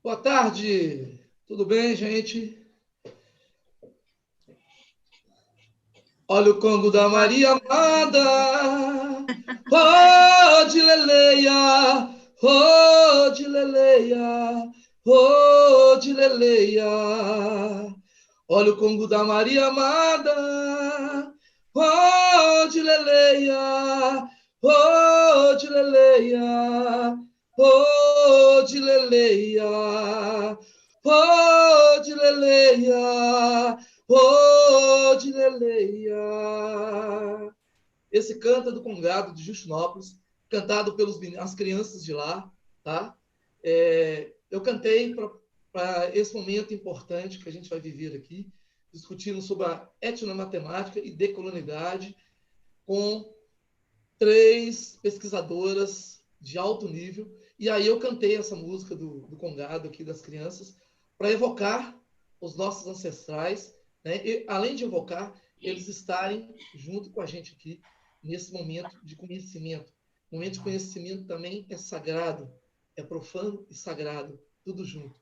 Boa tarde, tudo bem, gente? Olha o Congo da Maria Amada, oh, de Leleia, oh, de Leleia, oh, de Leleia. Olha o Congo da Maria Amada, oh, de Leleia, oh, de Leleia, oh, de Leleia, oh, de Leleia. Ô, de Leleia. Esse canta do Congado de Justinópolis, cantado pelas crianças de lá, tá? Eu cantei para esse momento importante que a gente vai viver aqui, discutindo sobre a etnomatemática e decolonialidade, com 3 pesquisadoras de alto nível. E aí eu cantei essa música do Congado aqui das crianças para evocar os nossos ancestrais, né? E, além de evocar, eles estarem junto com a gente aqui nesse momento de conhecimento. O momento de conhecimento também é sagrado, é profano e sagrado, tudo junto.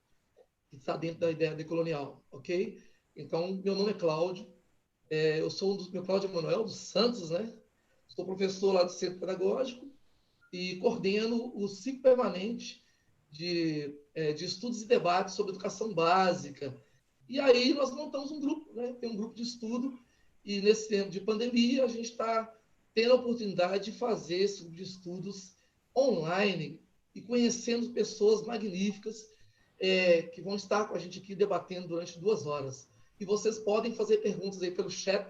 Que está dentro da ideia decolonial, ok? Então, meu nome é Cláudio, eu sou meu Cláudio Emanuel dos Santos, né? Sou professor lá do Centro Pedagógico e coordeno o ciclo permanente de estudos e debates sobre educação básica. E aí nós montamos um grupo, né? Tem um grupo de estudo, e nesse tempo de pandemia a gente está tendo a oportunidade de fazer esse grupo de estudos online e conhecendo pessoas magníficas que vão estar com a gente aqui debatendo durante 2 horas. E vocês podem fazer perguntas aí pelo chat.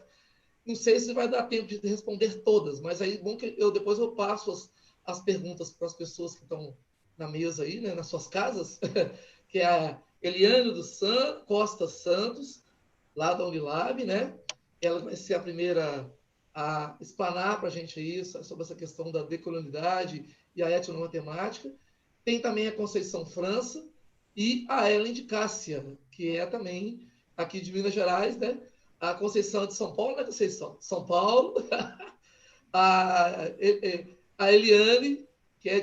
Não sei se vai dar tempo de responder todas, mas aí bom que depois eu passo as perguntas para as pessoas que estão na mesa aí, né, nas suas casas, que é a Eliane Costa Santos, lá da Unilab, né? Ela vai ser a primeira a explanar para a gente aí sobre essa questão da decolonialidade e a etnomatemática. Tem também a Conceição França e a Ellen de Cássia, que é também aqui de Minas Gerais, né? A Conceição é de São Paulo, né, Conceição? São Paulo. a, a Eliane, que é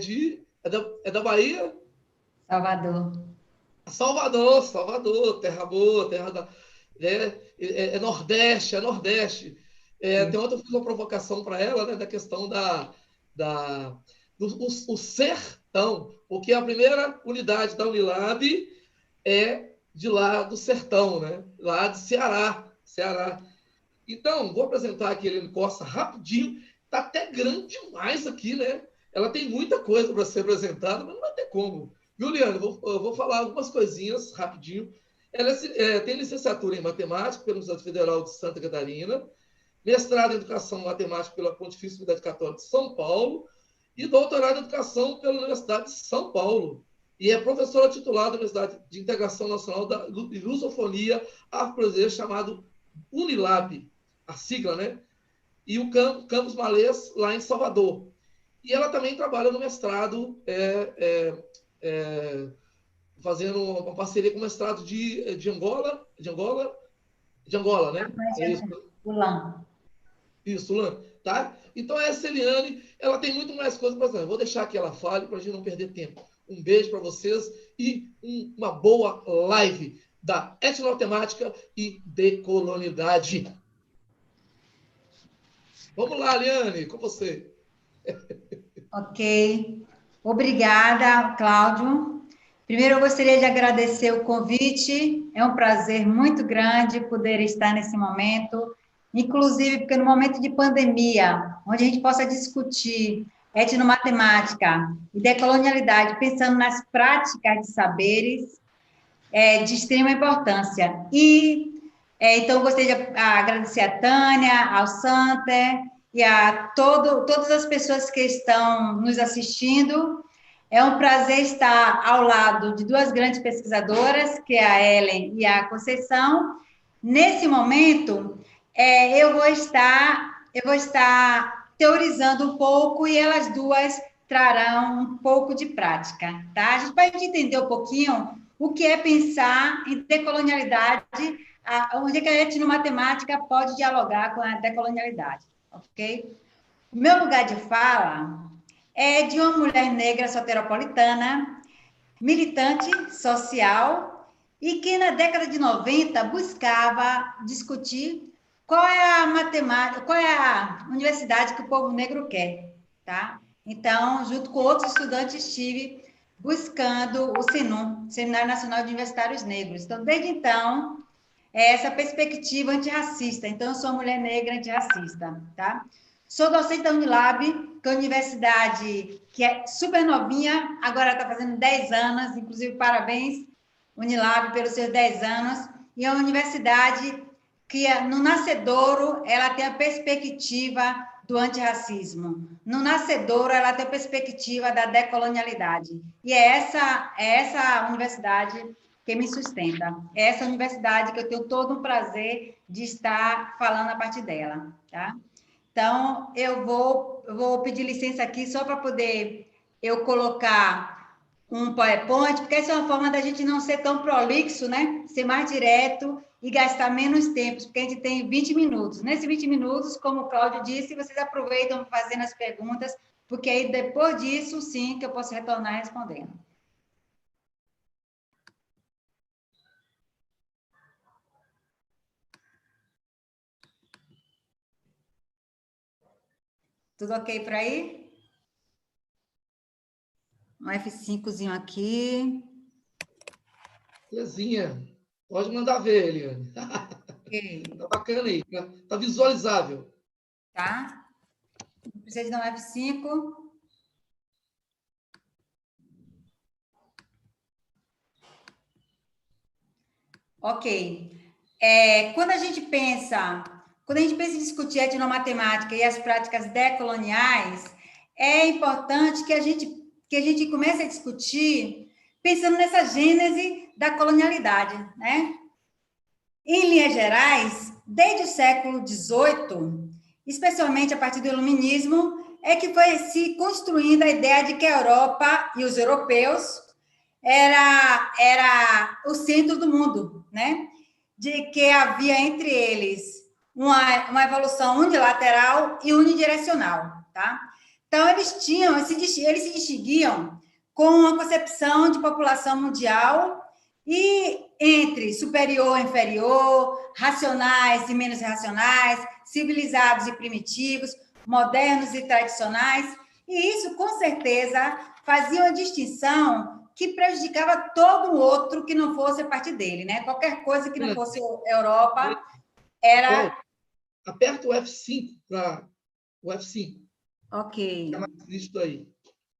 da Bahia? Salvador. Salvador, terra boa, terra da. Nordeste, é Nordeste. Tem outra fiz uma provocação para ela, né, da questão do sertão, porque a primeira unidade da Unilab é de lá do sertão, né? Lá de Ceará. Então, vou apresentar aqui a Helene Costa rapidinho. Está até grande demais aqui, né? Ela tem muita coisa para ser apresentada, mas não vai ter como. Juliana, eu vou falar algumas coisinhas rapidinho. Ela tem licenciatura em matemática pela Universidade Federal de Santa Catarina, mestrado em educação matemática pela Pontifícia Universidade Católica de São Paulo e doutorado em educação pela Universidade de São Paulo. E é professora titular da Universidade de Integração Nacional de Lusofonia Afro-Brasileira, chamado Unilab, a sigla, né? E o Campus Malês, lá em Salvador. E ela também trabalha no mestrado, fazendo uma parceria com o mestrado de Angola, né? É isso. Ulan. Isso, Lan. Tá? Então, essa Eliane, ela tem muito mais coisa para fazer. Vou deixar que ela fale para a gente não perder tempo. Um beijo para vocês e uma boa live da etnotemática e decolonialidade. Vamos lá, Eliane, com você. Ok. Obrigada, Cláudio. Primeiro, eu gostaria de agradecer o convite. É um prazer muito grande poder estar nesse momento, inclusive porque no momento de pandemia, onde a gente possa discutir etnomatemática e decolonialidade, pensando nas práticas de saberes, é de extrema importância. Então, eu gostaria de agradecer a Tânia, ao Santer e a todas as pessoas que estão nos assistindo. É um prazer estar ao lado de 2 grandes pesquisadoras, que é a Ellen e a Conceição. Nesse momento, eu vou estar teorizando um pouco e elas duas trarão um pouco de prática, tá? A gente vai entender um pouquinho o que é pensar em decolonialidade onde é que a etnomatemática pode dialogar com a decolonialidade, ok? O meu lugar de fala é de uma mulher negra soteropolitana, militante social, e que na década de 90 buscava discutir qual é a matemática, qual é a universidade que o povo negro quer, tá? Então, junto com outros estudantes, estive buscando o SENUM, Seminário Nacional de Universitários Negros. Então, desde então, é essa perspectiva antirracista. Então, eu sou uma mulher negra antirracista, tá? Sou docente da Unilab, que é uma universidade que é super novinha, agora está fazendo 10 anos, inclusive parabéns, Unilab, pelos seus 10 anos, e é uma universidade que, no nascedouro, ela tem a perspectiva do antirracismo. No nascedouro, ela tem a perspectiva da decolonialidade. E é essa universidade que me sustenta. É essa universidade que eu tenho todo um prazer de estar falando a partir dela, tá? Então, eu vou pedir licença aqui só para poder eu colocar um PowerPoint, porque essa é uma forma da gente não ser tão prolixo, né? Ser mais direto e gastar menos tempo, porque a gente tem 20 minutos. Nesses 20 minutos, como o Cláudio disse, vocês aproveitam fazendo as perguntas, porque aí depois disso, sim, que eu posso retornar respondendo. Tudo ok por aí? Um F5zinho aqui. Belezinha. Pode mandar ver, Eliane. Ok. Tá bacana aí. Tá visualizável. Tá? Precisa de dar um F5. Ok. Quando a gente pensa em discutir a etnomatemática e as práticas decoloniais, é importante que a gente comece a discutir pensando nessa gênese da colonialidade, né? Em linhas gerais, desde o século XVIII, especialmente a partir do Iluminismo, é que foi se construindo a ideia de que a Europa e os europeus era o centro do mundo, né? De que havia entre eles uma evolução unilateral e unidirecional, tá? Então, eles se distinguiam com uma concepção de população mundial e entre superior e inferior, racionais e menos racionais, civilizados e primitivos, modernos e tradicionais, e isso, com certeza, fazia uma distinção que prejudicava todo o outro que não fosse a partir dele, né? Qualquer coisa que não fosse Europa era... Aperta o F5 para o F5. Ok. Fica mais nítido aí.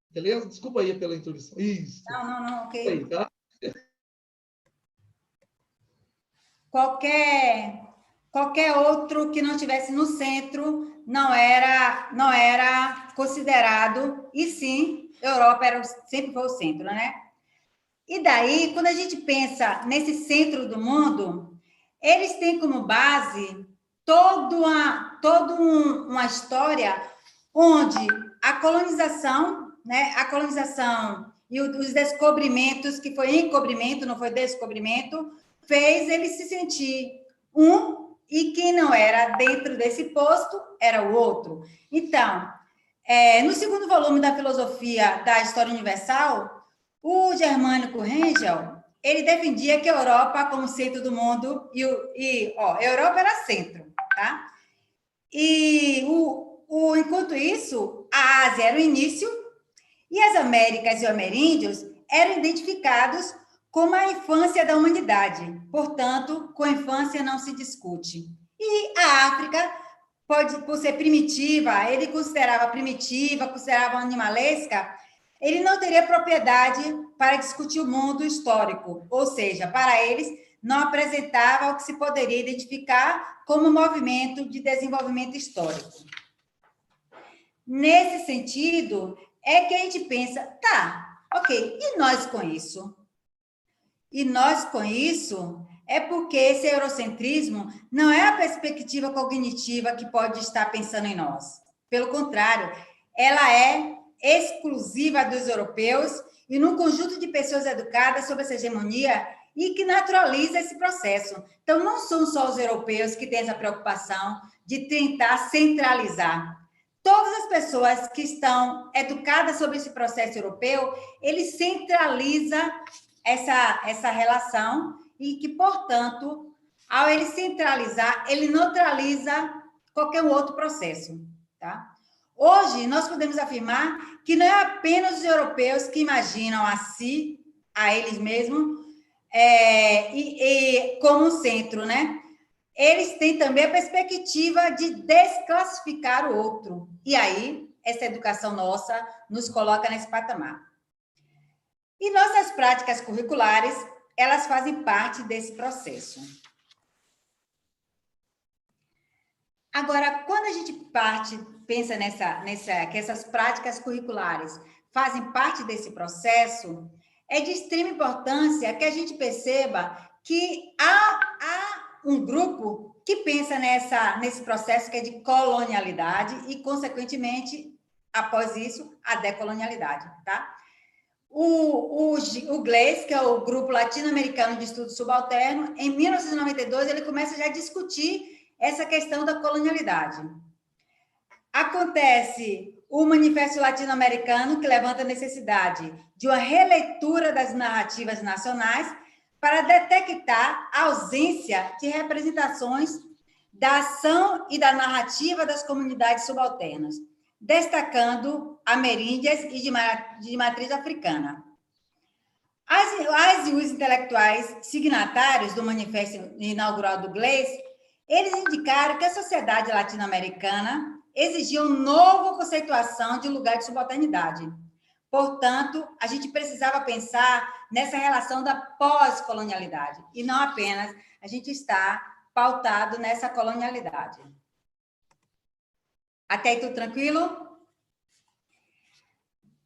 Beleza? Desculpa aí pela introdução. Isso. Não, ok. Aí, tá? Qualquer outro que não estivesse no centro não era considerado, e sim, Europa sempre foi o centro, né? E daí, quando a gente pensa nesse centro do mundo, eles têm como base toda uma história onde a colonização, né? A colonização e os descobrimentos, que foi encobrimento, não foi descobrimento, fez ele se sentir e quem não era dentro desse posto era o outro. Então, no segundo volume da Filosofia da História Universal, o Germânico Hegel, ele defendia que a Europa como centro do mundo, a Europa era centro, tá? E enquanto isso, a Ásia era o início, e as Américas e os ameríndios eram identificados como a infância da humanidade. Portanto, com a infância não se discute. E a África, por ser primitiva, ele considerava animalesca, ele não teria propriedade para discutir o mundo histórico, ou seja, para eles não apresentava o que se poderia identificar como movimento de desenvolvimento histórico. Nesse sentido, é que a gente pensa, tá, ok, e nós com isso? E nós com isso é porque esse eurocentrismo não é a perspectiva cognitiva que pode estar pensando em nós. Pelo contrário, ela é exclusiva dos europeus e num conjunto de pessoas educadas sob essa hegemonia, e que naturaliza esse processo. Então, não são só os europeus que têm essa preocupação de tentar centralizar. Todas as pessoas que estão educadas sobre esse processo europeu, ele centraliza essa relação e que, portanto, ao ele centralizar, ele neutraliza qualquer outro processo, tá? Hoje, nós podemos afirmar que não é apenas os europeus que imaginam a si, a eles mesmos, como centro, né? Eles têm também a perspectiva de desclassificar o outro. E aí, essa educação nossa nos coloca nesse patamar. E nossas práticas curriculares, elas fazem parte desse processo. Agora, quando a gente pensa que essas práticas curriculares fazem parte desse processo, é de extrema importância que a gente perceba que há um grupo que pensa nesse processo que é de colonialidade e, consequentemente, após isso, a decolonialidade, tá? O GLACE, que é o Grupo Latino-Americano de Estudo Subalterno, em 1992, ele começa já a discutir essa questão da colonialidade. Acontece o Manifesto Latino-Americano, que levanta a necessidade de uma releitura das narrativas nacionais para detectar a ausência de representações da ação e da narrativa das comunidades subalternas, destacando ameríndias e de matriz africana. As e os intelectuais signatários do manifesto inaugural do GLACE, eles indicaram que a sociedade latino-americana exigia uma nova conceituação de lugar de subalternidade. Portanto, a gente precisava pensar nessa relação da pós-colonialidade, e não apenas a gente está pautado nessa colonialidade. Até aí tudo tranquilo?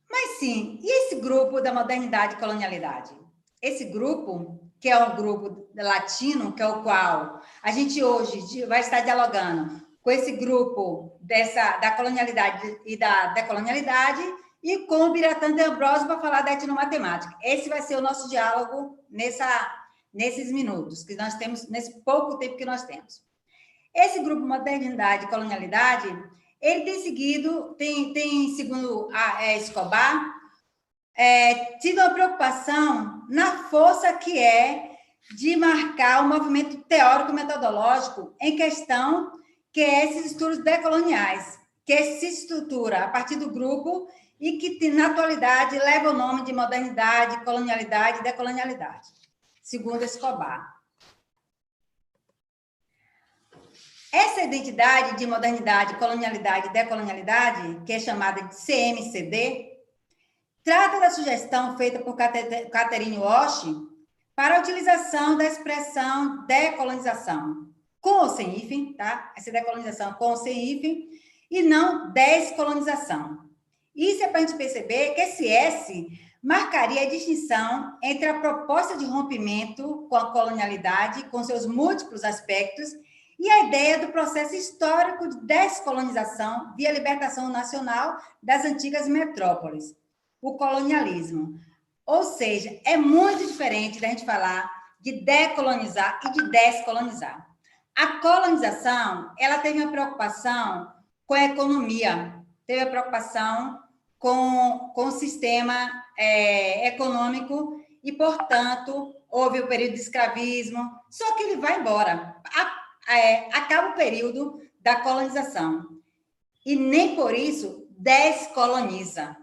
Mas sim, e esse grupo da modernidade e colonialidade? Esse grupo, que é um grupo latino, que é o qual a gente hoje vai estar dialogando com esse grupo da colonialidade e da decolonialidade, e com o Biratan de Ambrosio para falar da etnomatemática. Esse vai ser o nosso diálogo nesses minutos que nós temos, nesse pouco tempo que nós temos. Esse grupo modernidade e colonialidade, ele tem segundo Escobar, tido uma preocupação na força que é de marcar o movimento teórico-metodológico em questão, que é esses estudos decoloniais, que se estrutura a partir do grupo e que, na atualidade, leva o nome de modernidade, colonialidade e decolonialidade, segundo Escobar. Essa identidade de modernidade, colonialidade e decolonialidade, que é chamada de CMCD, trata da sugestão feita por Catherine Walsh para a utilização da expressão decolonização, com ou sem hífen, tá? Essa decolonização com ou sem hífen, e não descolonização. Isso é para a gente perceber que esse S marcaria a distinção entre a proposta de rompimento com a colonialidade, com seus múltiplos aspectos, e a ideia do processo histórico de descolonização via libertação nacional das antigas metrópoles, o colonialismo. Ou seja, é muito diferente da gente falar de decolonizar e de descolonizar. A colonização, ela teve uma preocupação com a economia, teve a preocupação com o sistema econômico e, portanto, houve o período de escravismo, só que ele vai embora. Acaba o período da colonização. E nem por isso descoloniza.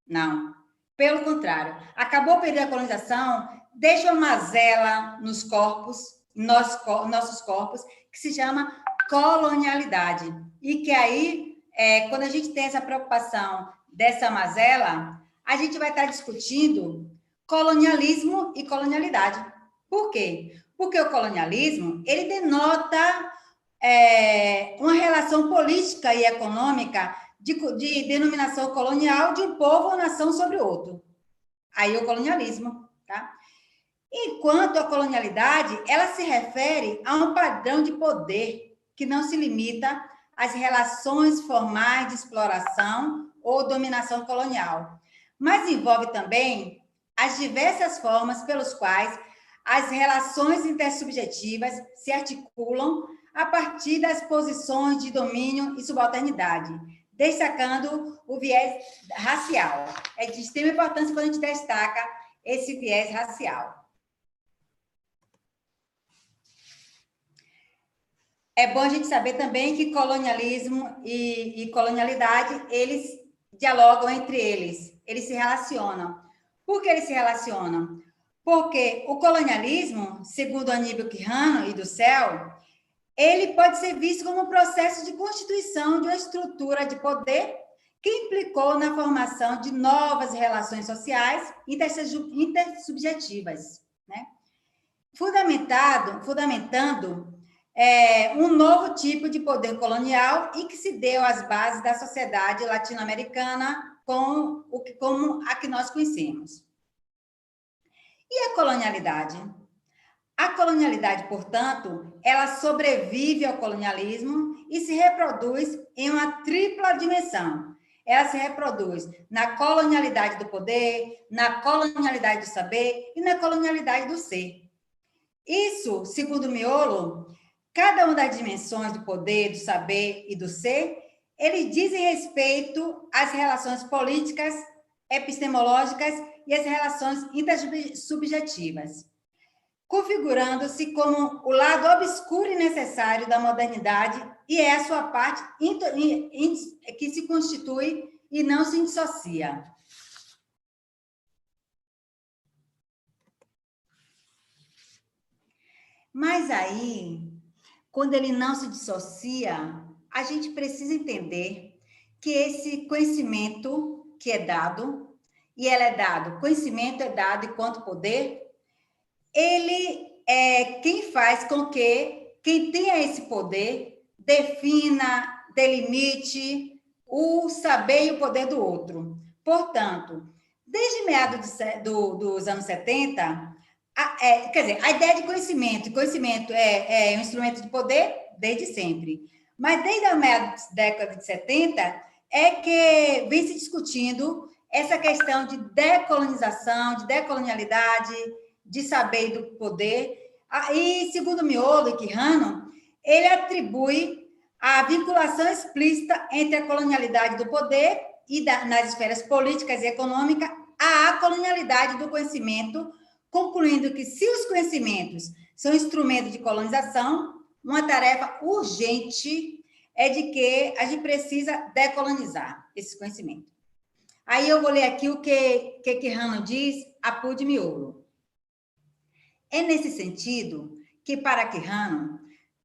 Não. Pelo contrário, acabou o período da colonização, deixa uma mazela nos corpos, nossos corpos, que se chama colonialidade. E que aí, quando a gente tem essa preocupação dessa mazela, a gente vai estar discutindo colonialismo e colonialidade. Por quê? Porque o colonialismo, ele denota uma relação política e econômica de denominação colonial de um povo ou nação sobre outro. Aí o colonialismo, tá? Enquanto a colonialidade, ela se refere a um padrão de poder que não se limita às relações formais de exploração ou dominação colonial, mas envolve também as diversas formas pelos quais as relações intersubjetivas se articulam a partir das posições de domínio e subalternidade, destacando o viés racial. É de extrema importância quando a gente destaca esse viés racial. É bom a gente saber também que colonialismo e colonialidade, eles dialogam entre eles se relacionam. Por que eles se relacionam? Porque o colonialismo, segundo Aníbal Quijano e do CEL, ele pode ser visto como um processo de constituição de uma estrutura de poder que implicou na formação de novas relações sociais intersubjetivas, né? Fundamentando um novo tipo de poder colonial e que se deu às bases da sociedade latino-americana como a que nós conhecemos. E a colonialidade? A colonialidade, portanto, ela sobrevive ao colonialismo e se reproduz em uma tripla dimensão. Ela se reproduz na colonialidade do poder, na colonialidade do saber e na colonialidade do ser. Isso, segundo Miolo, cada uma das dimensões do poder, do saber e do ser, eles dizem respeito às relações políticas, epistemológicas e às relações intersubjetivas, configurando-se como o lado obscuro e necessário da modernidade e é a sua parte que se constitui e não se dissocia. Mas aí, quando ele não se dissocia, a gente precisa entender que esse conhecimento que é dado, e ele é dado, conhecimento é dado enquanto poder, ele é quem faz com que quem tenha esse poder defina, delimite o saber e o poder do outro. Portanto, desde meados dos anos 70, quer dizer, a ideia de conhecimento é um instrumento de poder desde sempre, mas desde a meados da década de 70 é que vem se discutindo essa questão de decolonização, de decolonialidade, de saber e do poder. E, segundo Miolo e Quijano, ele atribui a vinculação explícita entre a colonialidade do poder e nas esferas políticas e econômicas à colonialidade do conhecimento, concluindo que, se os conhecimentos são instrumento de colonização, uma tarefa urgente é de que a gente precisa decolonizar esse conhecimento. Aí eu vou ler aqui o que Quijano diz a partir de Miolo. É nesse sentido que, para Quijano,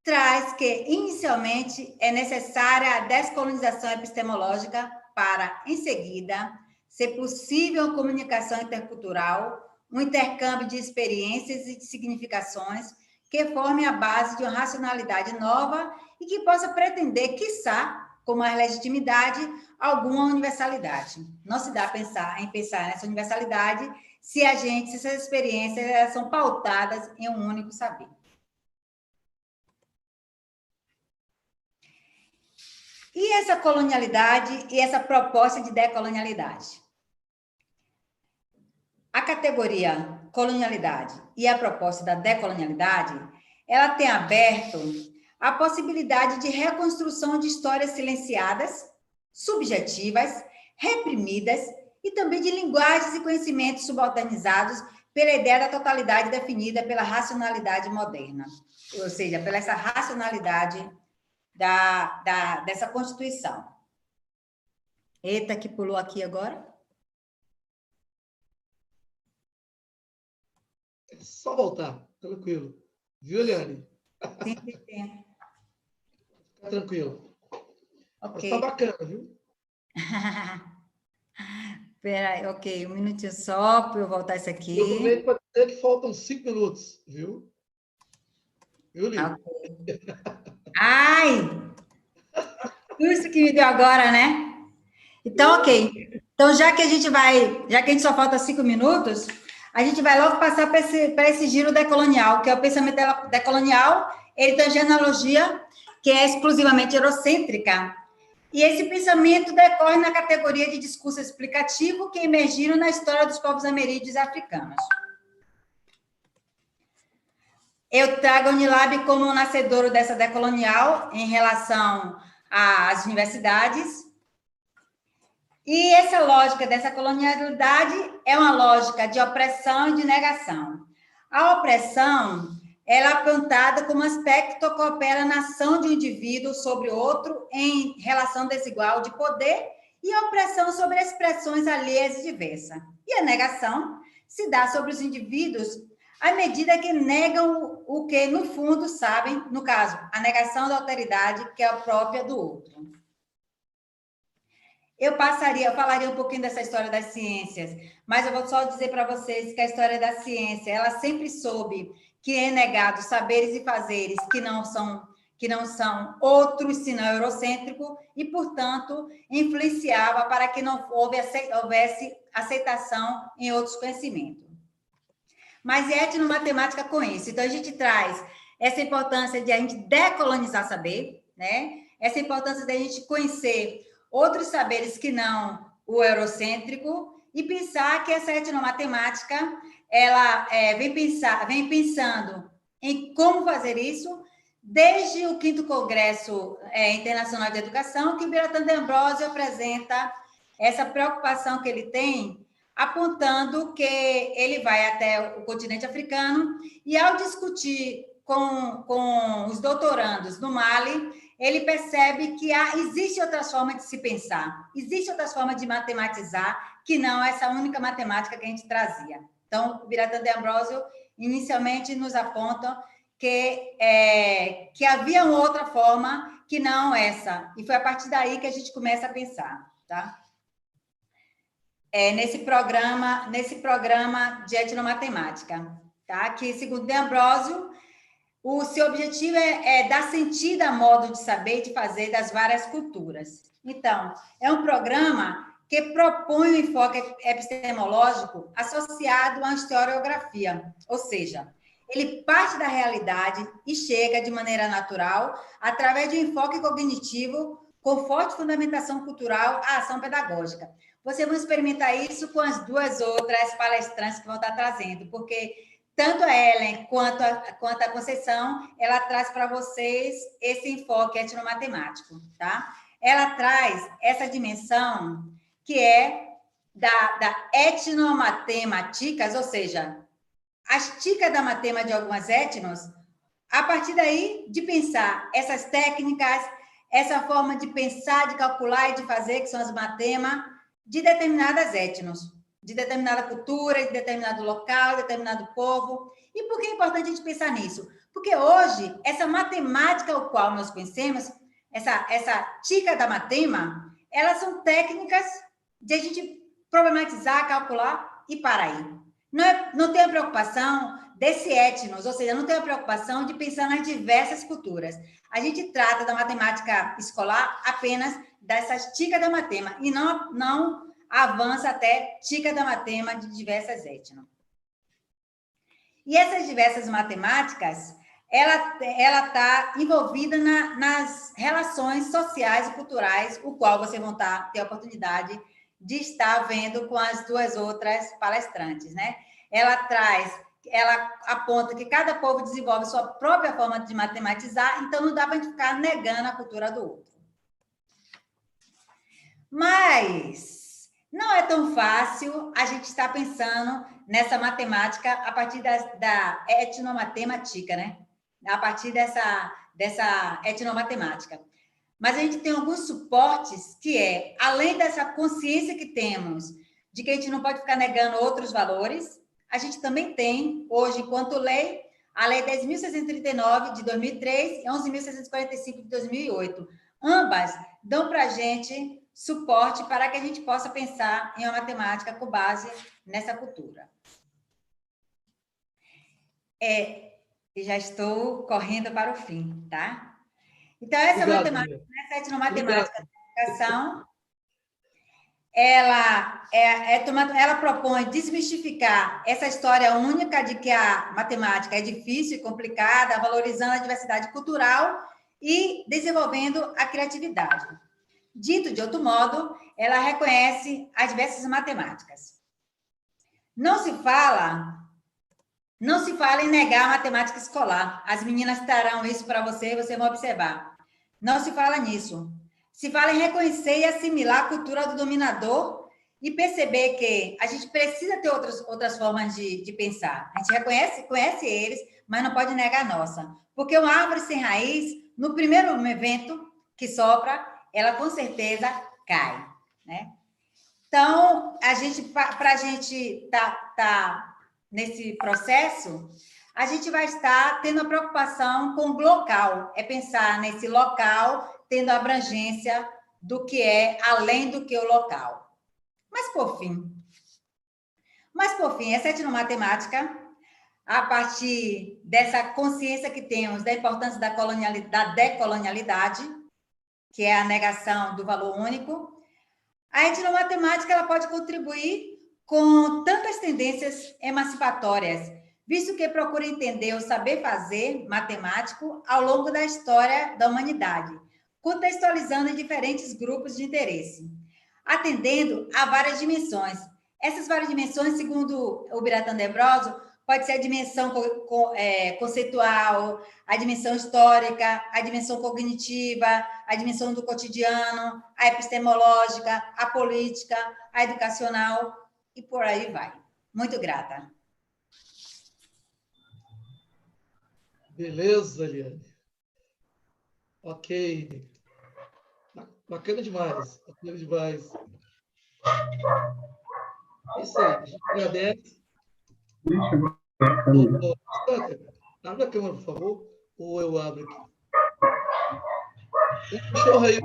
traz que, inicialmente, é necessária a descolonização epistemológica para, em seguida, ser possível a comunicação intercultural, um intercâmbio de experiências e de significações que formem a base de uma racionalidade nova e que possa pretender, quiçá, com mais legitimidade, alguma universalidade. Não se dá em pensar nessa universalidade se essas experiências elas são pautadas em um único saber. E essa colonialidade e essa proposta de decolonialidade? A categoria colonialidade e a proposta da decolonialidade, ela tem aberto a possibilidade de reconstrução de histórias silenciadas, subjetivas, reprimidas e também de linguagens e conhecimentos subalternizados pela ideia da totalidade definida pela racionalidade moderna, ou seja, pela essa racionalidade dessa Constituição. Eita, que pulou aqui agora. É só voltar, tranquilo. Viu, Eliane? Sim. Fica tranquilo. Ok. Mas tá bacana, viu? Espera aí, ok, um minutinho só para eu voltar isso aqui. Eu aproveito para dizer que faltam 5 minutos, viu? Viu, Lívia? Okay. Ai! Isso que me deu agora, né? Então, ok. Então, já que a gente só falta 5 minutos, a gente vai logo passar para esse giro decolonial, que é o pensamento decolonial, ele tem uma analogia que é exclusivamente eurocêntrica. E esse pensamento decorre na categoria de discurso explicativo que emergiram na história dos povos ameríndios africanos. Eu trago a Unilab como um nascedouro dessa decolonial em relação às universidades. E essa lógica dessa colonialidade é uma lógica de opressão e de negação. A opressão, ela é apontada como aspecto que opera na ação de um indivíduo sobre outro em relação desigual de poder e a opressão sobre expressões alheias e diversas. E a negação se dá sobre os indivíduos à medida que negam o que, no fundo, sabem, no caso, a negação da alteridade que é a própria do outro. Eu falaria um pouquinho dessa história das ciências, mas eu vou só dizer para vocês que a história da ciência, ela sempre soube que é negado saberes e fazeres que não são outros, senão eurocêntrico, e, portanto, influenciava para que não houvesse aceitação em outros conhecimentos. Mas é etnomatemática com isso. Então, a gente traz essa importância de a gente decolonizar saber, né? Essa importância de a gente conhecer outros saberes que não o eurocêntrico e pensar que essa etnomatemática ela vem pensando em como fazer isso desde o 5º Congresso Internacional de Educação, que o Biratan de Ambrosio apresenta essa preocupação que ele tem, apontando que ele vai até o continente africano e, ao discutir com os doutorandos no Mali, ele percebe que existe outras formas de se pensar, existe outras formas de matematizar, que não essa única matemática que a gente trazia. Então, o Biratan de Ambrosio, inicialmente, nos aponta que havia uma outra forma que não essa. E foi a partir daí que a gente começa a pensar, tá? Nesse programa de etnomatemática, tá? Que, segundo de Ambrosio, o seu objetivo é dar sentido a modo de saber e de fazer das várias culturas. Então, é um programa que propõe um enfoque epistemológico associado à historiografia, ou seja, ele parte da realidade e chega de maneira natural, através de um enfoque cognitivo com forte fundamentação cultural à ação pedagógica. Vocês vão experimentar isso com as duas outras palestrantes que vão estar trazendo, porque tanto a Ellen quanto a Conceição, ela traz para vocês esse enfoque etnomatemático, tá? Ela traz essa dimensão que é da etnomatemáticas, ou seja, as ticas da matema de algumas etnos, a partir daí de pensar essas técnicas, essa forma de pensar, de calcular e de fazer, que são as matema, de determinadas etnos, de determinada cultura, de determinado local, de determinado povo. E por que é importante a gente pensar nisso? Porque hoje, essa matemática ao qual nós conhecemos, essa tica da matema, elas são técnicas de a gente problematizar, calcular e parar aí. Não tem a preocupação desse etnos, ou seja, não tem a preocupação de pensar nas diversas culturas. A gente trata da matemática escolar apenas dessas ticas da matema e não avança até tica da matema de diversas etnos. E essas diversas matemáticas, ela está envolvida nas relações sociais e culturais, o qual vocês vão ter a oportunidade de estar vendo com as duas outras palestrantes, né? Ela aponta que cada povo desenvolve sua própria forma de matematizar, então não dá para a gente ficar negando a cultura do outro. Mas não é tão fácil a gente estar pensando nessa matemática a partir da etnomatemática, né? A partir dessa etnomatemática. Mas a gente tem alguns suportes que além dessa consciência que temos de que a gente não pode ficar negando outros valores, a gente também tem, hoje, enquanto lei, a Lei 10.639 de 2003 e 11.645 de 2008. Ambas dão para a gente suporte para que a gente possa pensar em uma matemática com base nessa cultura. E já estou correndo para o fim, tá? Então, essa matemática, essa etnomatemática da educação, ela propõe desmistificar essa história única de que a matemática é difícil e complicada, valorizando a diversidade cultural e desenvolvendo a criatividade. Dito de outro modo, ela reconhece as diversas matemáticas. Não se fala Não se fala em negar a matemática escolar. As meninas trarão isso para você e você vai observar. Não se fala nisso. Se fala em reconhecer e assimilar a cultura do dominador e perceber que a gente precisa ter outras formas de pensar. A gente conhece eles, mas não pode negar a nossa. Porque uma árvore sem raiz, no primeiro vento que sopra, ela com certeza cai, né? Então, para a gente tá nesse processo, a gente vai estar tendo a preocupação com o local, é pensar nesse local, tendo a abrangência do que é além do que o local. Mas, por fim, essa etnomatemática, a partir dessa consciência que temos da importância da decolonialidade, que é a negação do valor único, a etnomatemática ela pode contribuir com tantas tendências emancipatórias, visto que procura entender o saber fazer matemático ao longo da história da humanidade, contextualizando em diferentes grupos de interesse, atendendo a várias dimensões. Essas várias dimensões, segundo o Biratan de Ambrosio, pode ser a dimensão conceitual, a dimensão histórica, a dimensão cognitiva, a dimensão do cotidiano, a epistemológica, a política, a educacional e por aí vai. Muito grata. Beleza, Eliane. Ok. Bacana demais. Bacana demais. É isso aí. A gente agradece. Abre a câmera, por favor. Ou eu abro aqui. Tem um cachorro aí.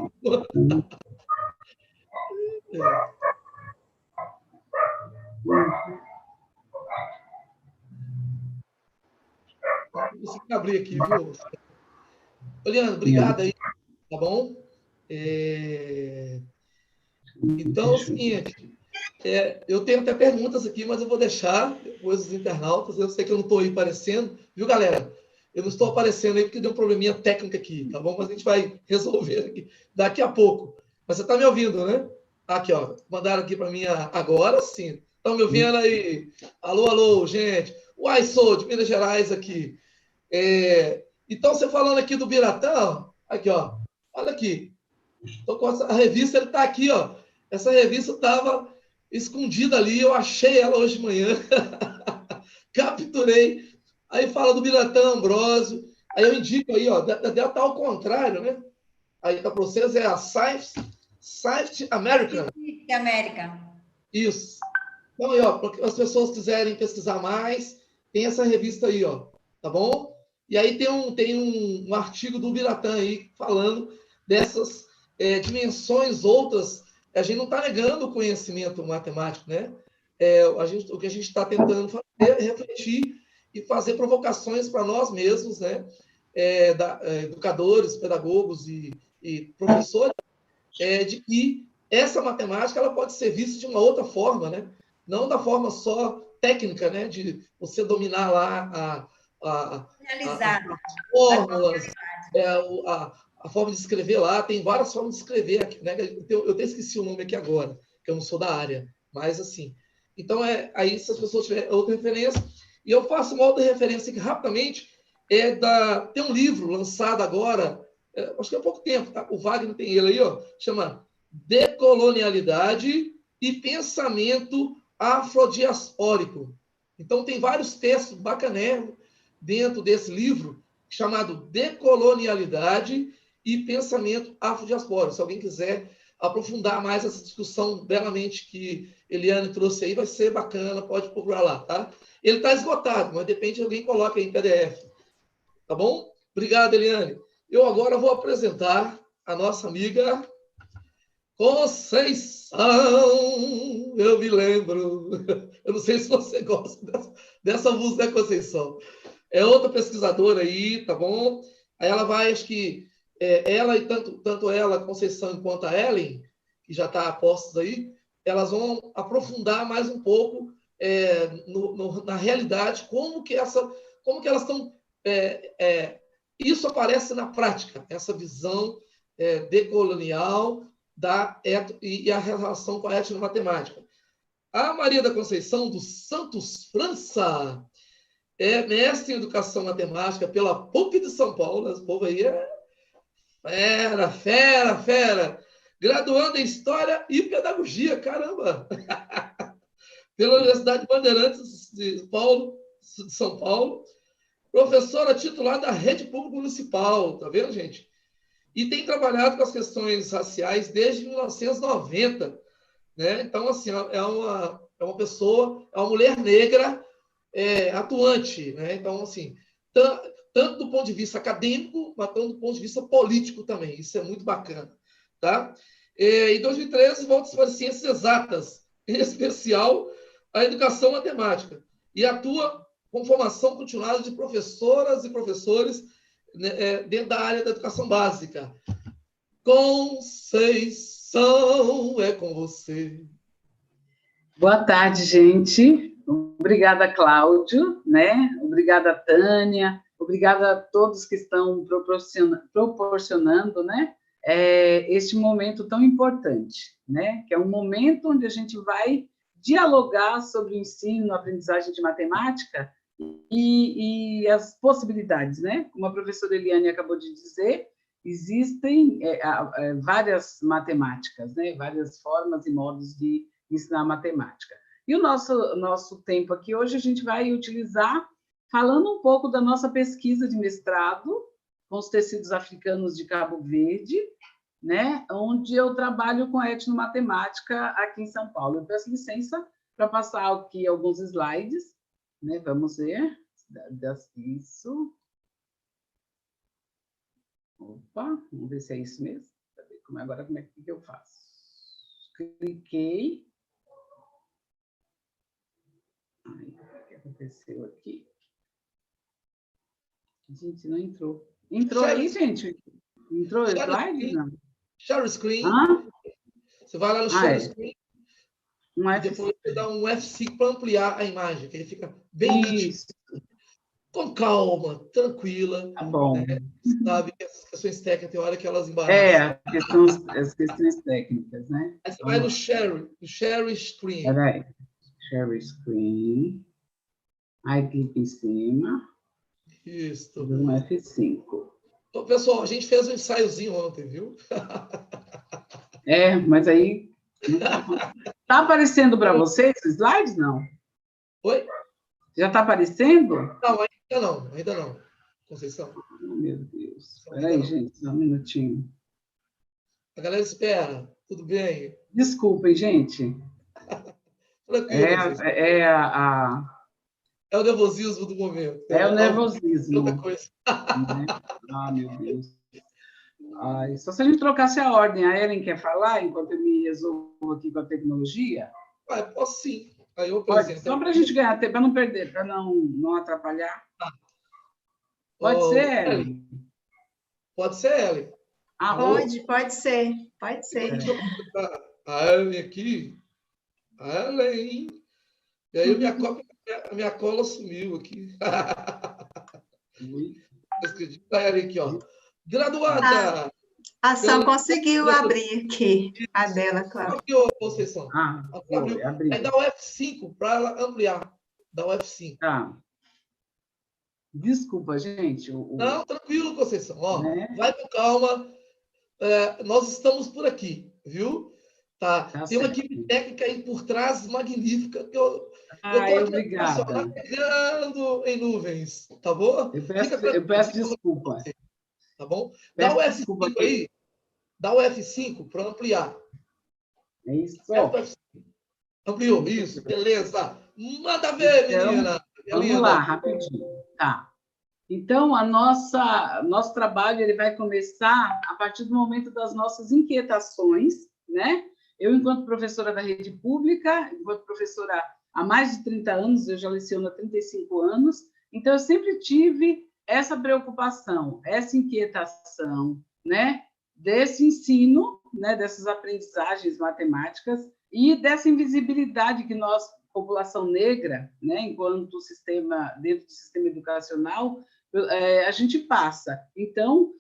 Você que abrir aqui, viu? Leandro, obrigado aí. Tá bom? Então, é o seguinte. Eu tenho até perguntas aqui, mas eu vou deixar depois os internautas. Eu sei que eu não estou aí aparecendo, viu, galera? Eu não estou aparecendo aí porque deu um probleminha técnico aqui, tá bom? Mas a gente vai resolver aqui daqui a pouco. Mas você está me ouvindo, né? Aqui, ó. Mandaram aqui para mim agora sim. Estão me ouvindo aí? Alô, alô, gente. Uai, sou de Minas Gerais aqui. Então, você falando aqui do Biratã, aqui, ó. Olha aqui. Tô com a revista, ele está aqui, ó. Essa revista estava escondida ali, eu achei ela hoje de manhã, capturei. Aí fala do Biratã Ambrosio, aí eu indico aí, ó, deve estar ao contrário, né? Aí tá para vocês, é a Science American. América. Isso. Então aí, ó, para as pessoas quiserem pesquisar mais, tem essa revista aí, ó, tá bom? E aí tem um artigo do Biratã aí falando dessas dimensões outras. A gente não está negando o conhecimento matemático, né? O que a gente está tentando fazer é refletir e fazer provocações para nós mesmos, né? Educadores, pedagogos e professores, de que essa matemática ela pode ser vista de uma outra forma, né? Não da forma só técnica, né? De você dominar lá as fórmulas, a forma de escrever lá, tem várias formas de escrever aqui, né? Eu até esqueci o nome aqui agora, que eu não sou da área, mas assim. Então, aí se as pessoas tiverem outra referência, e eu faço uma outra referência aqui rapidamente, tem um livro lançado agora, acho que há pouco tempo, tá? O Wagner tem ele aí, ó, chama Decolonialidade e Pensamento Afrodiaspórico. Então, tem vários textos bacanérrimos dentro desse livro, chamado Decolonialidade e Pensamento Afrodiaspórico. Se alguém quiser aprofundar mais essa discussão belamente que Eliane trouxe aí, vai ser bacana, pode procurar lá, tá? Ele está esgotado, mas de repente alguém coloca aí em PDF. Tá bom? Obrigado, Eliane. Eu agora vou apresentar a nossa amiga Conceição. Eu me lembro. Eu não sei se você gosta dessa música da Conceição. É outra pesquisadora aí, tá bom? Aí ela vai, acho que ela e tanto ela, Conceição, quanto a Ellen, que já está a postos aí, elas vão aprofundar mais um pouco na realidade, como que elas estão... isso aparece na prática, essa visão decolonial e a relação com a etnomatemática. A Maria da Conceição dos Santos França, é mestre em Educação Matemática pela PUC de São Paulo. Esse povo aí é fera, fera, fera. Graduando em História e Pedagogia, caramba! Pela Universidade Bandeirantes de São Paulo. Professora titular da Rede Pública Municipal, tá vendo, gente? E tem trabalhado com as questões raciais desde 1990, né? Então, assim, é uma pessoa, é uma mulher negra atuante, né? Então, assim, tanto do ponto de vista acadêmico, mas tanto do ponto de vista político também. Isso é muito bacana, tá? Em 2013, volta para as ciências exatas, em especial a educação matemática, e atua com formação continuada de professoras e professores, né, dentro da área da educação básica. Conceição, é com você. Boa tarde, gente. Obrigada, Cláudio, né? Obrigada, Tânia. Obrigada a todos que estão proporcionando, né? Este momento tão importante, né? Que é um momento onde a gente vai dialogar sobre o ensino, a aprendizagem de matemática e as possibilidades, né? Como a professora Eliane acabou de dizer, existem várias matemáticas, né? Várias formas e modos de ensinar matemática. E o nosso tempo aqui hoje a gente vai utilizar falando um pouco da nossa pesquisa de mestrado com os tecidos africanos de Cabo Verde, né? Onde eu trabalho com etnomatemática aqui em São Paulo. Eu peço licença para passar aqui alguns slides, né? Vamos ver. Isso. Opa, vamos ver se é isso mesmo. Agora, como é que eu faço? Cliquei. Ai, o que aconteceu aqui? Gente, não entrou. Entrou aí, gente? Entrou o slide? Não. Share screen. Você vai lá no share screen. E depois você dá um F5 para ampliar a imagem, que ele fica bem nítido. Com calma, tranquila. Tá bom. Né? Sabe que essas questões técnicas tem hora que elas embaraçam. As questões técnicas, né? Aí você vai no share screen. Peraí. Share screen. Aí clica em cima. Isso. Um F5. Então, pessoal, a gente fez um ensaiozinho ontem, viu? Mas aí... Tá aparecendo para vocês os slides, não? Oi? Já está aparecendo? Não, ainda não. Conceição. Oh, meu Deus. Espera aí, gente, só um minutinho. A galera espera. Tudo bem? Desculpem, gente. Tranquilo. É o nervosismo do momento. É o nervosismo. Outra coisa. Ah, meu Deus. Só se a gente trocasse a ordem. A Ellen quer falar enquanto eu me resolvo aqui com a tecnologia? Posso sim. Aí eu apresento. Só para a gente ganhar tempo, para não perder, para não atrapalhar. Pode ser, Ellen? Pode ser, Ellen. Pode ser. Deixa eu colocar a Ellen aqui. A Ellen. E aí a minha cola sumiu aqui. A Ellen aqui, ó. Graduada! A Ação conseguiu abrir aqui, a dela, claro. Abriu, Conceição. Abriu. Aí dá o F5 para ela ampliar. Dá o F5. Tá. Desculpa, gente. Não, tranquilo, Conceição. Ó, vai com calma. Nós estamos por aqui, viu? Tá. Tem uma equipe técnica aí por trás magnífica que eu estou navegando em nuvens, tá bom? Eu peço desculpa. Tá bom? Dá o F5 aí. Dá o F5 para ampliar. É isso. Ampliou. Isso, beleza. Manda ver, menina. Vamos lá, rapidinho. Tá. Então, nosso trabalho ele vai começar a partir do momento das nossas inquietações, né? Eu, enquanto professora da rede pública, enquanto professora há mais de 30 anos, eu já leciono há 35 anos, então eu sempre tive essa preocupação, essa inquietação, né? Desse ensino, né? Dessas aprendizagens matemáticas e dessa invisibilidade que nós, população negra, né? Enquanto sistema, dentro do sistema educacional, a gente passa. Então,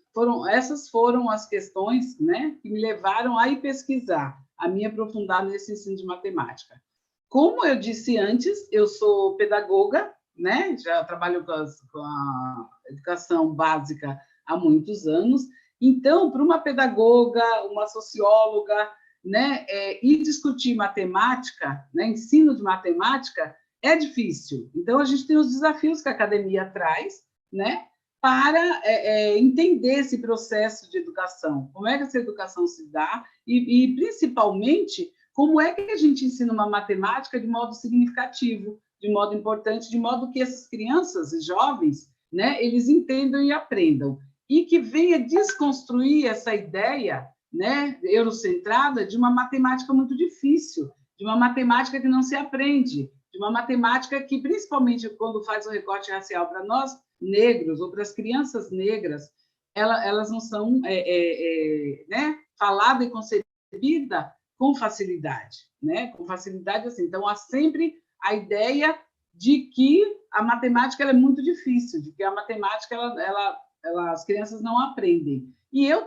essas foram as questões, né? Que me levaram a ir pesquisar, a me aprofundar nesse ensino de matemática. Como eu disse antes, eu sou pedagoga, né? Já trabalho com a educação básica há muitos anos. Então, para uma pedagoga, uma socióloga, né, ir discutir matemática, né, ensino de matemática, é difícil. Então, a gente tem os desafios que a academia traz, né, para entender esse processo de educação, como é que essa educação se dá e principalmente, como é que a gente ensina uma matemática de modo significativo, de modo importante, de modo que essas crianças e jovens, né, eles entendam e aprendam, e que venha desconstruir essa ideia, né, eurocentrada de uma matemática muito difícil, de uma matemática que não se aprende, de uma matemática que, principalmente quando faz o recorte racial para nós, negros, ou para as crianças negras, elas não são né, falada e concebida com facilidade, né? Com facilidade assim. Então, há sempre a ideia de que a matemática ela é muito difícil, de que a matemática as crianças não aprendem. E eu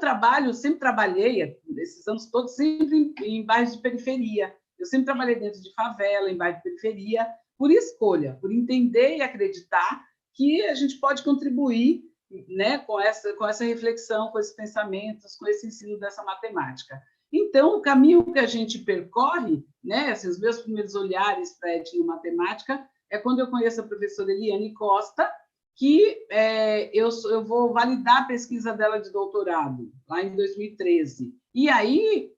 sempre trabalhei, esses anos todos, sempre em bairros de periferia. Eu sempre trabalhei dentro de favela, em bairro de periferia, por escolha, por entender e acreditar que a gente pode contribuir, né, com essa reflexão, com esses pensamentos, com esse ensino dessa matemática. Então, o caminho que a gente percorre, né, assim, os meus primeiros olhares para a etnomatemática, é quando eu conheço a professora Eliane Costa, que eu vou validar a pesquisa dela de doutorado, lá em 2013. E aí,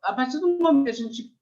a partir do momento que a gente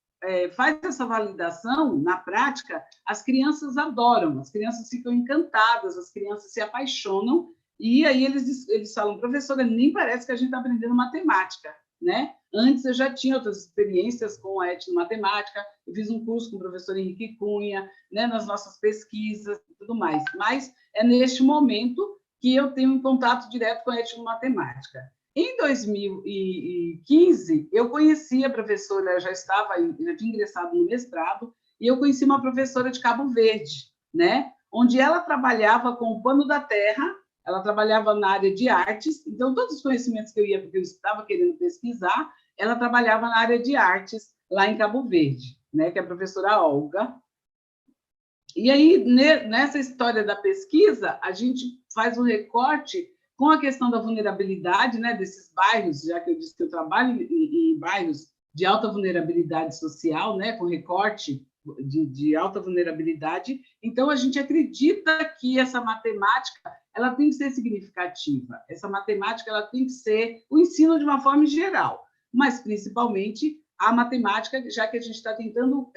faz essa validação, na prática, as crianças adoram, as crianças ficam encantadas, as crianças se apaixonam, e aí eles falam, professora, nem parece que a gente está aprendendo matemática, né? Antes eu já tinha outras experiências com a etnomatemática, eu fiz um curso com o professor Henrique Cunha, né, nas nossas pesquisas e tudo mais, mas é neste momento que eu tenho um contato direto com a etnomatemática. Em 2015, eu conheci a professora, já tinha ingressado no mestrado, e eu conheci uma professora de Cabo Verde, né, onde ela trabalhava com o pano da terra, ela trabalhava na área de artes, então todos os conhecimentos que eu estava querendo pesquisar, ela trabalhava na área de artes, lá em Cabo Verde, né, que é a professora Olga. E aí, nessa história da pesquisa, a gente faz um recorte com a questão da vulnerabilidade, né, desses bairros, já que eu disse que eu trabalho em bairros de alta vulnerabilidade social, né, com recorte de alta vulnerabilidade. Então, a gente acredita que essa matemática ela tem que ser significativa. Essa matemática ela tem que ser o ensino de uma forma geral, mas, principalmente, a matemática, já que a gente está tentando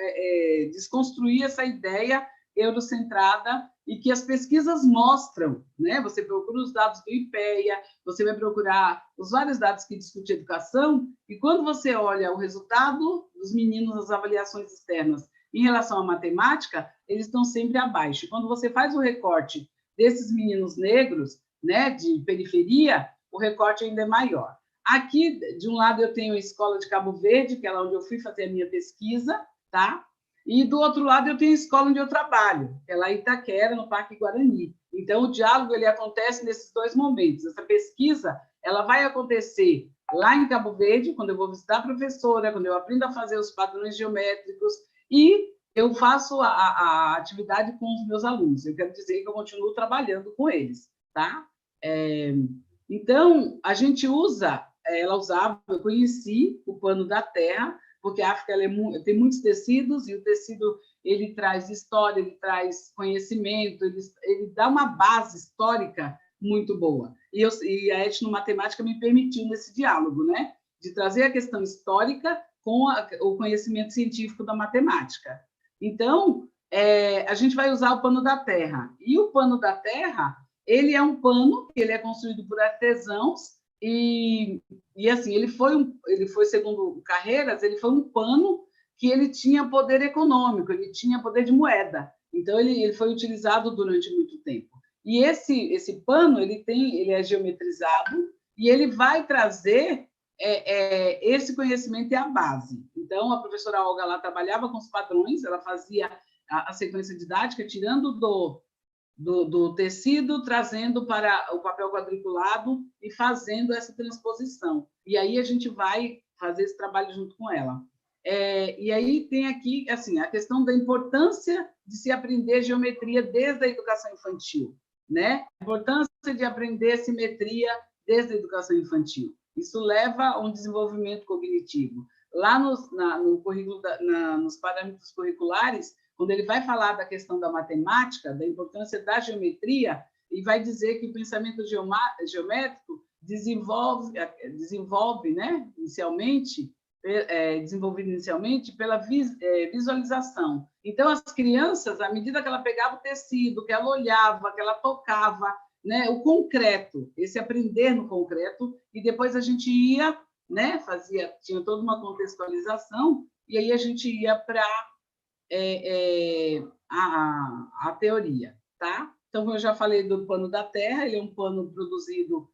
desconstruir essa ideia eurocentrada e que as pesquisas mostram, né? Você procura os dados do IPEA, você vai procurar os vários dados que discutem educação, e quando você olha o resultado dos meninos nas avaliações externas em relação à matemática, eles estão sempre abaixo. Quando você faz o recorte desses meninos negros, né, de periferia, o recorte ainda é maior. Aqui, de um lado, eu tenho a Escola de Cabo Verde, que é lá onde eu fui fazer a minha pesquisa, tá? E, do outro lado, eu tenho a escola onde eu trabalho, que é lá em Itaquera, no Parque Guarani. Então, o diálogo ele acontece nesses dois momentos. Essa pesquisa ela vai acontecer lá em Cabo Verde, quando eu vou visitar a professora, quando eu aprendo a fazer os padrões geométricos, e eu faço a atividade com os meus alunos. Eu quero dizer que eu continuo trabalhando com eles, tá? Então, a gente ela usava, eu conheci o pano da terra, porque a África tem muitos tecidos, e o tecido ele traz história, ele traz conhecimento, ele dá uma base histórica muito boa. E a etnomatemática me permitiu nesse diálogo, né, de trazer a questão histórica com o conhecimento científico da matemática. Então, a gente vai usar o pano da terra. E o pano da terra, ele é um pano que ele é construído por artesãos, e assim, ele foi, segundo Carreiras, ele foi um pano que ele tinha poder econômico, ele tinha poder de moeda. Então, ele foi utilizado durante muito tempo. E esse pano, ele é geometrizado, e ele vai trazer esse conhecimento é a base. Então, a professora Olga lá trabalhava com os padrões, ela fazia a sequência didática, tirando do tecido, trazendo para o papel quadriculado e fazendo essa transposição. E aí a gente vai fazer esse trabalho junto com ela. E aí tem aqui assim, a questão da importância de se aprender geometria desde a educação infantil, né? A importância de aprender simetria desde a educação infantil. Isso leva a um desenvolvimento cognitivo. Lá no currículo, nos parâmetros curriculares, quando ele vai falar da questão da matemática, da importância da geometria, e vai dizer que o pensamento geométrico desenvolve, né, desenvolvido inicialmente pela visualização. Então, as crianças, à medida que ela pegava o tecido, que ela olhava, que ela tocava, né, o concreto, esse aprender no concreto, e depois a gente ia, né, tinha toda uma contextualização, e aí a gente ia para a teoria, tá? Então, eu já falei do pano da terra, ele é um pano produzido,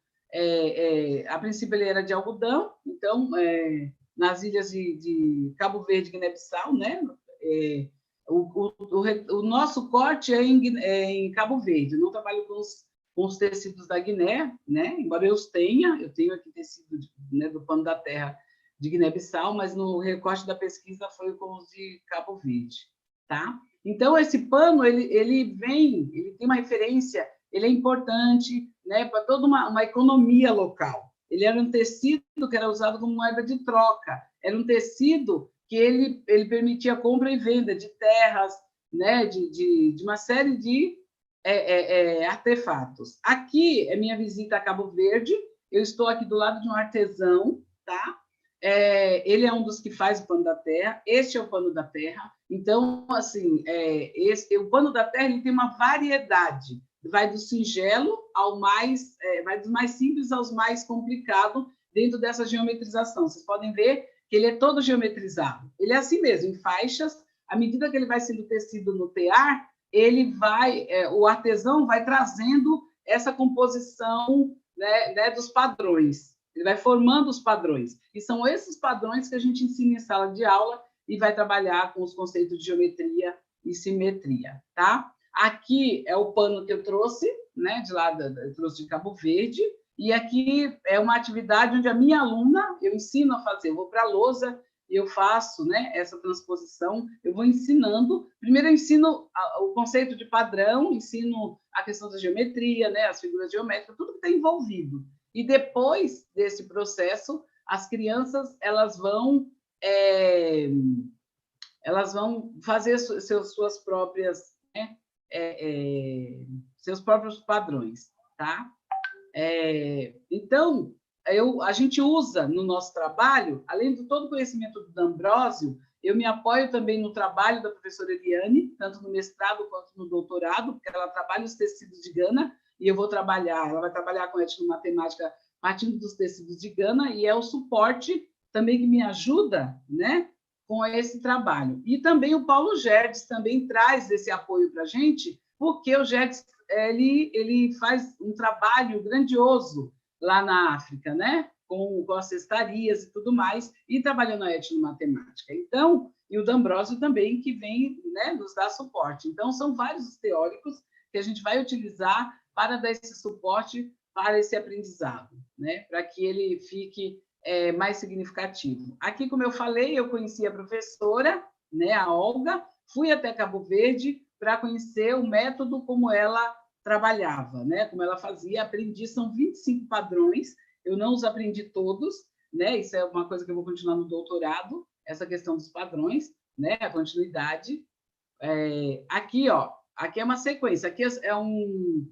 a princípio ele era de algodão, então, nas ilhas de Cabo Verde e Guiné-Bissau, né? O nosso corte é em Cabo Verde, eu não trabalho com os tecidos da Guiné, né? Embora eu tenho aqui tecido né, do pano da terra de Guiné-Bissau, mas no recorte da pesquisa foi com os de Cabo Verde, tá? Então, esse pano, ele tem uma referência, ele é importante, né, para toda uma economia local. Ele era um tecido que era usado como moeda de troca, era um tecido que ele permitia compra e venda de terras, né, de uma série de artefatos. Aqui é minha visita a Cabo Verde, eu estou aqui do lado de um artesão, tá? Ele é um dos que faz o pano da terra, este é o pano da terra. Então, assim, o pano da terra ele tem uma variedade, vai do singelo ao mais, vai dos mais simples aos mais complicados dentro dessa geometrização. Vocês podem ver que ele é todo geometrizado. Ele é assim mesmo, em faixas. À medida que ele vai sendo tecido no tear, o artesão vai trazendo essa composição, né, dos padrões. Ele vai formando os padrões. E são esses padrões que a gente ensina em sala de aula e vai trabalhar com os conceitos de geometria e simetria, tá? Aqui é o pano que eu trouxe, né, eu trouxe de Cabo Verde, e aqui é uma atividade onde a minha aluna, eu ensino a fazer, eu vou para a lousa e eu faço, né, essa transposição, eu vou ensinando, primeiro eu ensino o conceito de padrão, ensino a questão da geometria, né, as figuras geométricas, tudo que está envolvido. E depois desse processo, as crianças elas vão fazer suas próprias, né, seus próprios padrões, tá? Então, a gente usa no nosso trabalho, além de todo o conhecimento do D'Ambrosio, eu me apoio também no trabalho da professora Eliane, tanto no mestrado quanto no doutorado, porque ela trabalha os tecidos de Gana, e ela vai trabalhar com etnomatemática partindo dos tecidos de Gana, e é o suporte também que me ajuda, né, com esse trabalho. E também o Paulo Gerdes também traz esse apoio para a gente, porque o Gerdes ele faz um trabalho grandioso lá na África, né, com as cestarias e tudo mais, e trabalhando a etnomatemática. Então, e o D'Ambrosio também, que vem, né, nos dar suporte. Então, são vários os teóricos que a gente vai utilizar para dar esse suporte para esse aprendizado, né, para que ele fique mais significativo. Aqui, como eu falei, eu conheci a professora, né, a Olga, fui até Cabo Verde para conhecer o método como ela trabalhava, né, como ela fazia, aprendi, são 25 padrões, eu não os aprendi todos, né, isso é uma coisa que eu vou continuar no doutorado, essa questão dos padrões, né, a continuidade. Aqui, ó, aqui é uma sequência, aqui é um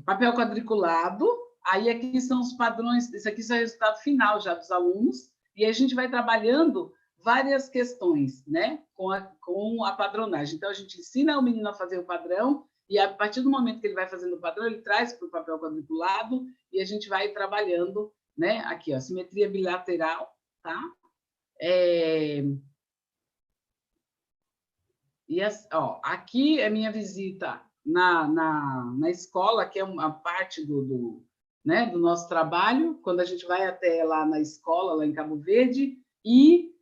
papel quadriculado, aí aqui são os padrões, isso aqui é o resultado final já dos alunos, e aí a gente vai trabalhando várias questões, né, com a padronagem. Então, a gente ensina o menino a fazer o padrão, e a partir do momento que ele vai fazendo o padrão, ele traz para o papel quadriculado, e a gente vai trabalhando, né, aqui, ó, simetria bilateral, tá? Aqui é minha visita na escola, que é uma parte né, do nosso trabalho, quando a gente vai até lá na escola, lá em Cabo Verde, e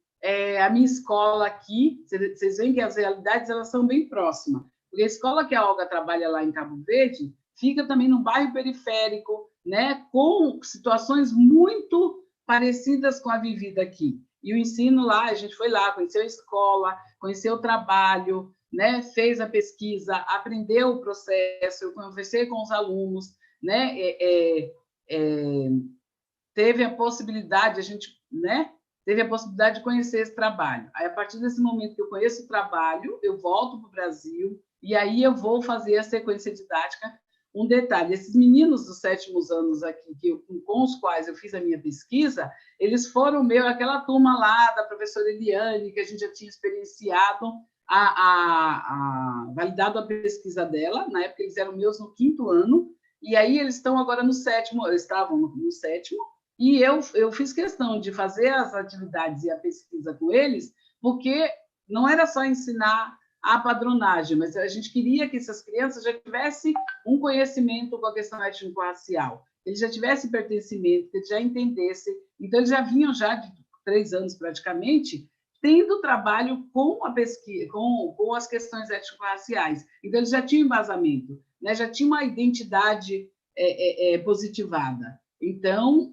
a minha escola aqui, vocês veem que as realidades elas são bem próximas, porque a escola que a Olga trabalha lá em Cabo Verde fica também num bairro periférico, né, com situações muito parecidas com a vivida aqui. E o ensino lá, a gente foi lá, conheceu a escola, conheceu o trabalho, né? Fez a pesquisa, aprendeu o processo, eu conversei com os alunos, né? Teve a possibilidade, a gente, né? Teve a possibilidade de conhecer esse trabalho. Aí, a partir desse momento que eu conheço o trabalho, eu volto para o Brasil e aí eu vou fazer a sequência didática. Um detalhe, esses meninos dos 7º anos aqui, com os quais eu fiz a minha pesquisa, eles foram aquela turma lá da professora Eliane, que a gente já tinha experienciado, validado a pesquisa dela, na época eles eram meus no 5º ano, e aí eles estão agora no 7º, eles estavam no 7º, e eu fiz questão de fazer as atividades e a pesquisa com eles, porque não era só ensinar a padronagem, mas a gente queria que essas crianças já tivessem um conhecimento com a questão étnico-racial, eles já tivessem pertencimento, que eles já entendessem. Então, eles já vinham já de 3 anos, praticamente, tendo trabalho com a pesquisa, com as questões étnico-raciais. Então, eles já tinham embasamento, né? Já tinham uma identidade positivada. Então,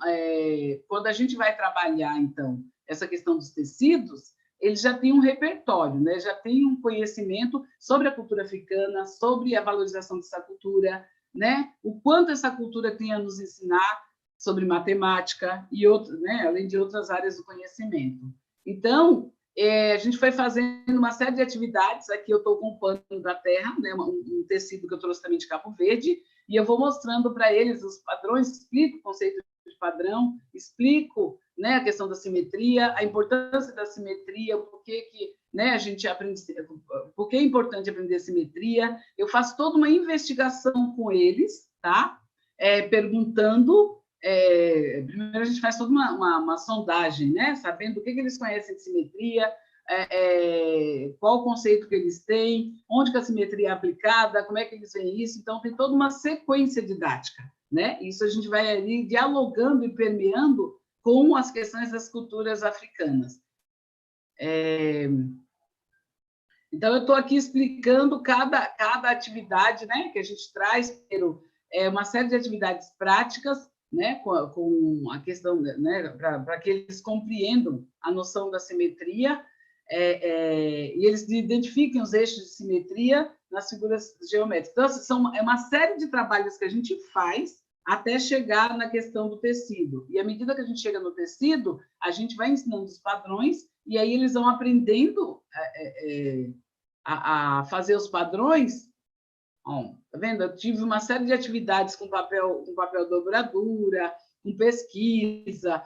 quando a gente vai trabalhar, então, essa questão dos tecidos, eles já têm um repertório, né? Já têm um conhecimento sobre a cultura africana, sobre a valorização dessa cultura, né? O quanto essa cultura tem a nos ensinar sobre matemática e outros, né? Além de outras áreas do conhecimento. Então, a gente foi fazendo uma série de atividades. Aqui eu estou com o pano da terra, né? Um tecido que eu trouxe também de Cabo Verde, e eu vou mostrando para eles os padrões, explico o conceito de padrão, explico, né, a questão da simetria, a importância da simetria, por que, né, a gente aprende, por que é importante aprender simetria. Eu faço toda uma investigação com eles, tá? Perguntando. Primeiro a gente faz toda uma sondagem, né? Sabendo o que eles conhecem de simetria, qual o conceito que eles têm, onde que a simetria é aplicada, como é que eles veem isso. Então, tem toda uma sequência didática, né? Isso a gente vai ali dialogando e permeando com as questões das culturas africanas. Então, eu estou aqui explicando cada atividade, né, que a gente traz, uma série de atividades práticas, né, com a questão, né, para que eles compreendam a noção da simetria, e eles identifiquem os eixos de simetria nas figuras geométricas. Então, é uma série de trabalhos que a gente faz até chegar na questão do tecido. E à medida que a gente chega no tecido, a gente vai ensinando os padrões, e aí eles vão aprendendo a fazer os padrões. Tá vendo? Eu tive uma série de atividades com papel dobradura, com pesquisa,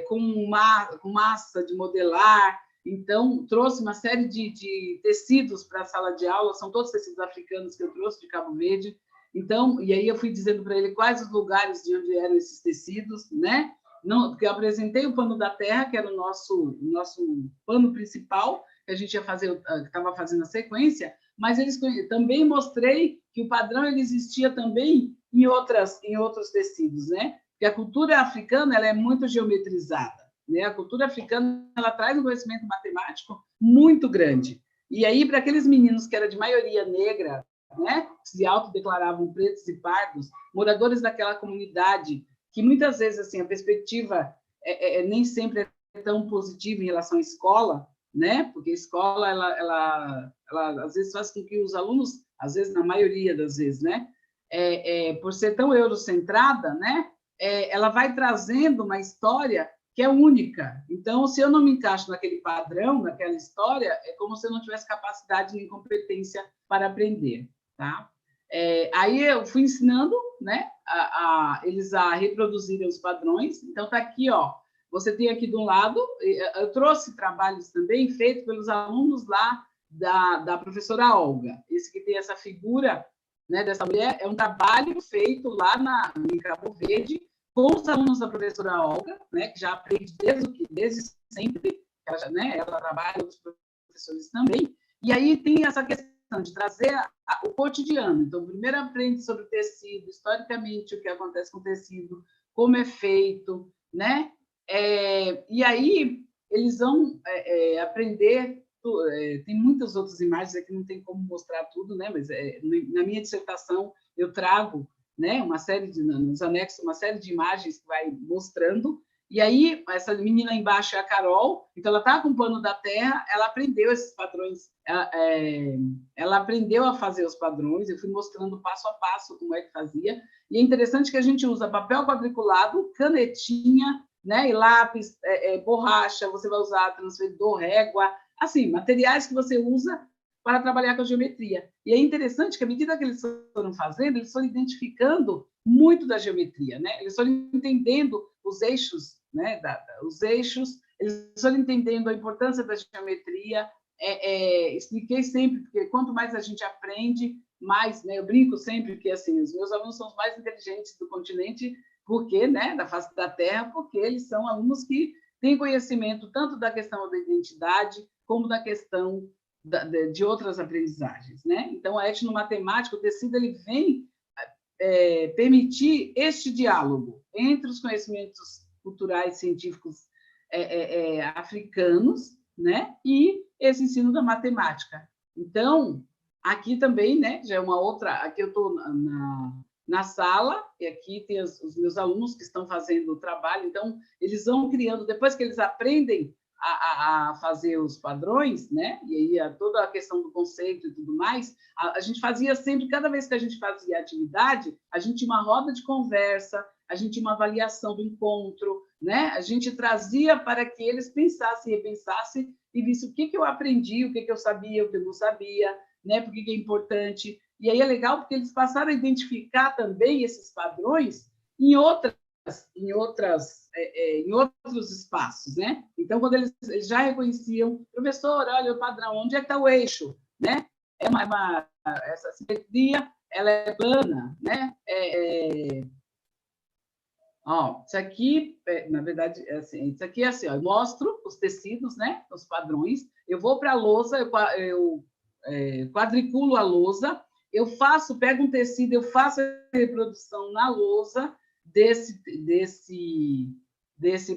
com massa de modelar. Então, trouxe uma série de tecidos para a sala de aula, são todos tecidos africanos que eu trouxe de Cabo Verde. Então, e aí eu fui dizendo para ele quais os lugares de onde eram esses tecidos, né? Não, porque eu apresentei o pano da terra, que era o nosso pano principal, que a gente ia fazer, estava fazendo a sequência, mas também mostrei que o padrão ele existia também em outros tecidos, né? Porque a cultura africana ela é muito geometrizada, né? A cultura africana ela traz um conhecimento matemático muito grande. E aí, para aqueles meninos que eram de maioria negra, né, se autodeclaravam pretos e pardos, moradores daquela comunidade, que muitas vezes assim, a perspectiva nem sempre é tão positiva em relação à escola, né? Porque a escola ela às vezes faz com que os alunos, às vezes na maioria das vezes, né, por ser tão eurocentrada, né, ela vai trazendo uma história que é única. Então, se eu não me encaixo naquele padrão, naquela história, é como se eu não tivesse capacidade nem competência para aprender, tá? Aí eu fui ensinando, né, eles a reproduzirem os padrões. Então, tá aqui, ó. Você tem aqui de um lado, eu trouxe trabalhos também feitos pelos alunos lá da professora Olga. Esse que tem essa figura, né, dessa mulher, é um trabalho feito lá em Cabo Verde com os alunos da professora Olga, né, que já aprende desde sempre, ela trabalha com os professores também. E aí tem essa questão de trazer o cotidiano. Então, primeiro aprende sobre o tecido, historicamente, o que acontece com o tecido, como é feito, né? E aí eles vão aprender. Tem muitas outras imagens aqui, não tem como mostrar tudo, né? Mas na minha dissertação eu trago, né, nos anexos, uma série de imagens que vai mostrando. E aí, essa menina embaixo é a Carol, então ela está com o pano da terra, ela aprendeu esses padrões, ela aprendeu a fazer os padrões, eu fui mostrando passo a passo como é que fazia, e é interessante que a gente usa papel quadriculado, canetinha, né, e lápis, borracha, você vai usar transferidor, régua, assim, materiais que você usa para trabalhar com a geometria. E é interessante que, à medida que eles foram fazendo, eles foram identificando muito da geometria, né? Eles foram entendendo os eixos, né? Os eixos, eles foram entendendo a importância da geometria. Expliquei sempre, porque quanto mais a gente aprende, mais, né? Eu brinco sempre que, assim, os meus alunos são os mais inteligentes do continente, porque, né? Da face da Terra, porque eles são alunos que têm conhecimento tanto da questão da identidade, como da questão de outras aprendizagens, né? Então, a etnomatemática, o tecido, ele vem permitir este diálogo entre os conhecimentos culturais científicos africanos, né? E esse ensino da matemática. Então, aqui também, né? Já é uma outra. Aqui eu estou na sala e aqui tem os meus alunos que estão fazendo o trabalho. Então, eles vão criando, depois que eles aprendem a fazer os padrões, né? E aí toda a questão do conceito e tudo mais, a gente fazia sempre, cada vez que a gente fazia atividade, a gente tinha uma roda de conversa, a gente tinha uma avaliação do encontro, né? A gente trazia para que eles pensassem, repensassem e vissem o que eu aprendi, o que eu sabia, o que eu não sabia, né? Por que é importante. E aí é legal porque eles passaram a identificar também esses padrões em outros espaços, né? Então, quando eles já reconheciam, professor, olha o padrão, onde é que está o eixo, né? Essa simetria, ela é plana, né? Isso aqui, na verdade, assim, isso aqui é assim, ó, eu mostro os tecidos, né? Os padrões, eu vou para a lousa, eu quadriculo a lousa, eu pego um tecido, eu faço a reprodução na lousa desse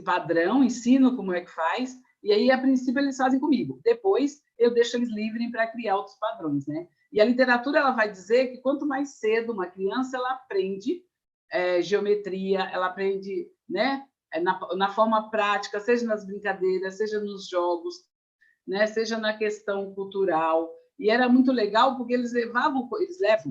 padrão, ensino como é que faz, e aí, a princípio, eles fazem comigo. Depois, eu deixo eles livres para criar outros padrões, né? E a literatura ela vai dizer que quanto mais cedo uma criança ela aprende geometria, ela aprende, né, na forma prática, seja nas brincadeiras, seja nos jogos, né, seja na questão cultural. E era muito legal porque eles levam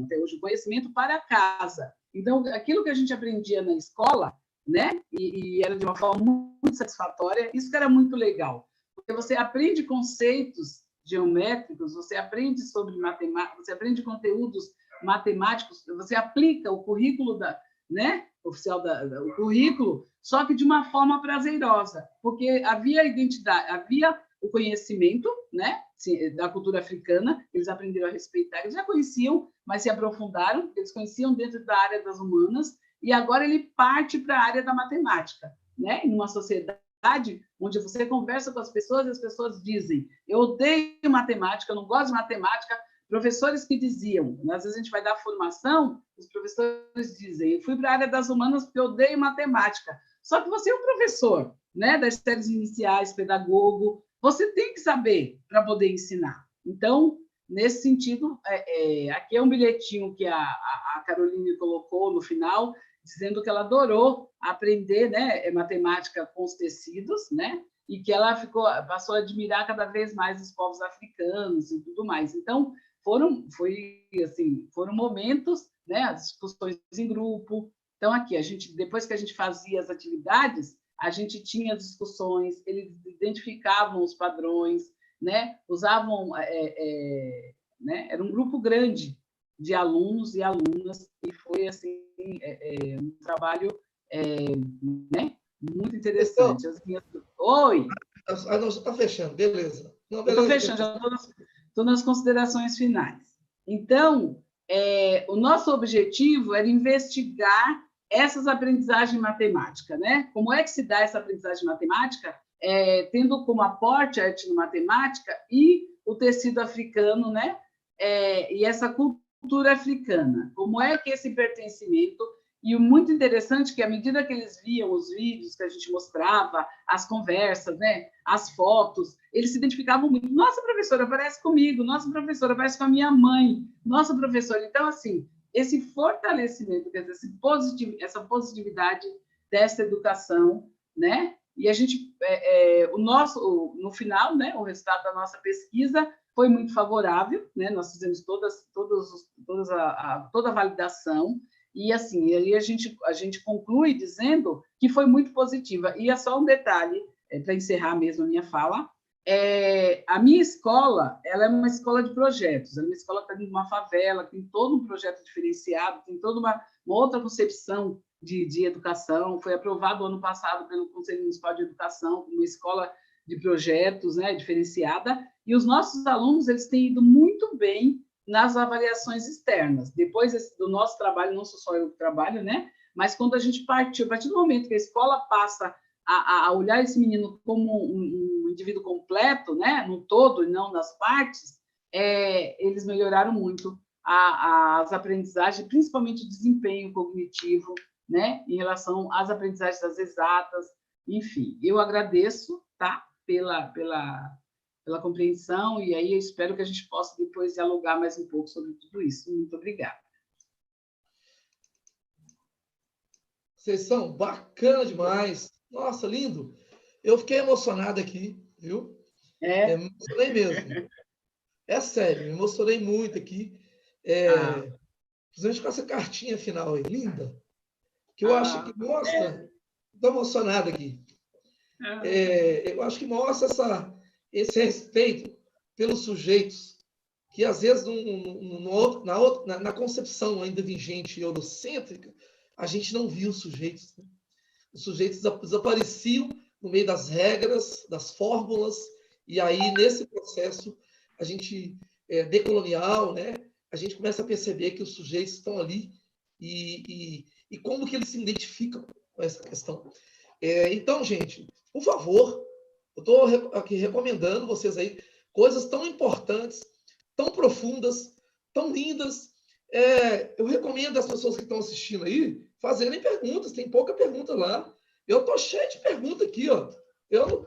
até hoje o conhecimento para casa. Então, aquilo que a gente aprendia na escola, né, e era de uma forma muito satisfatória, isso que era muito legal. Porque você aprende conceitos geométricos, você aprende sobre matemática, você aprende conteúdos matemáticos, você aplica o currículo oficial o currículo, só que de uma forma prazerosa, porque havia identidade, havia o conhecimento, né, da cultura africana, eles aprenderam a respeitar, eles já conheciam, mas se aprofundaram, eles conheciam dentro da área das humanas, e agora ele parte para a área da matemática, né, em uma sociedade onde você conversa com as pessoas e as pessoas dizem, eu odeio matemática, eu não gosto de matemática. Professores que diziam, às vezes a gente vai dar formação, os professores dizem, eu fui para a área das humanas porque eu odeio matemática. Só que você é um professor, né, das séries iniciais, pedagogo, você tem que saber para poder ensinar. Então, nesse sentido, aqui é um bilhetinho que a Caroline colocou no final, dizendo que ela adorou aprender, né, matemática com os tecidos, né, e que ela passou a admirar cada vez mais os povos africanos e tudo mais. Então, foram momentos, né, as discussões em grupo. Então, aqui, depois que a gente fazia as atividades, a gente tinha discussões, eles identificavam os padrões, né, usavam, né, era um grupo grande de alunos e alunas, e foi assim, um trabalho né, muito interessante. Oi! Não, já está fechando, beleza. Não, beleza. Estou fechando, já estou nas considerações finais. Então, o nosso objetivo era investigar essas aprendizagens matemáticas, né? Como é que se dá essa aprendizagem matemática, tendo como aporte a etnomatemática e o tecido africano, né? E essa cultura africana. Como é que esse pertencimento... E o muito interessante é que, à medida que eles viam os vídeos que a gente mostrava, as conversas, né, as fotos, eles se identificavam muito. Nossa, professora, parece comigo. Nossa, professora, parece com a minha mãe. Nossa, professora. Então, assim, esse fortalecimento, quer dizer, essa positividade dessa educação, né? E a gente, no final, né, o resultado da nossa pesquisa foi muito favorável, né? Nós fizemos toda a validação e assim, aí a gente conclui dizendo que foi muito positiva. E é só um detalhe para encerrar mesmo a minha fala. A minha escola, ela é uma escola de projetos, é uma escola que está em uma favela, tem todo um projeto diferenciado, tem toda uma outra concepção de educação, foi aprovado ano passado pelo Conselho Municipal de Educação, uma escola de projetos, né, diferenciada, e os nossos alunos eles têm ido muito bem nas avaliações externas. Depois do nosso trabalho, não sou só eu que trabalho, né, mas quando a gente partiu, a partir do momento que a escola passa a olhar esse menino como um indivíduo completo, né, no todo e não nas partes, eles melhoraram muito as aprendizagens, principalmente o desempenho cognitivo, né, em relação às aprendizagens das exatas, enfim. Eu agradeço, tá, pela compreensão, e aí eu espero que a gente possa depois dialogar mais um pouco sobre tudo isso. Muito obrigada. Vocês são bacana demais. Nossa, lindo. Eu fiquei emocionado aqui, viu? Me emocionei mesmo. É sério, me emocionei muito aqui. Principalmente com essa cartinha final aí, linda. Que eu acho que mostra... Estou emocionado aqui. Eu acho que mostra esse respeito pelos sujeitos, que às vezes na concepção ainda vigente e eurocêntrica, a gente não viu os sujeitos. Né? Os sujeitos desapareciam no meio das regras, das fórmulas, e aí, nesse processo, a gente, decolonial, né? A gente começa a perceber que os sujeitos estão ali e como que eles se identificam com essa questão. Então, gente, por favor, eu estou aqui recomendando vocês aí coisas tão importantes, tão profundas, tão lindas. Eu recomendo às pessoas que estão assistindo aí fazerem perguntas, tem pouca pergunta lá. Eu estou cheio de perguntas aqui, ó.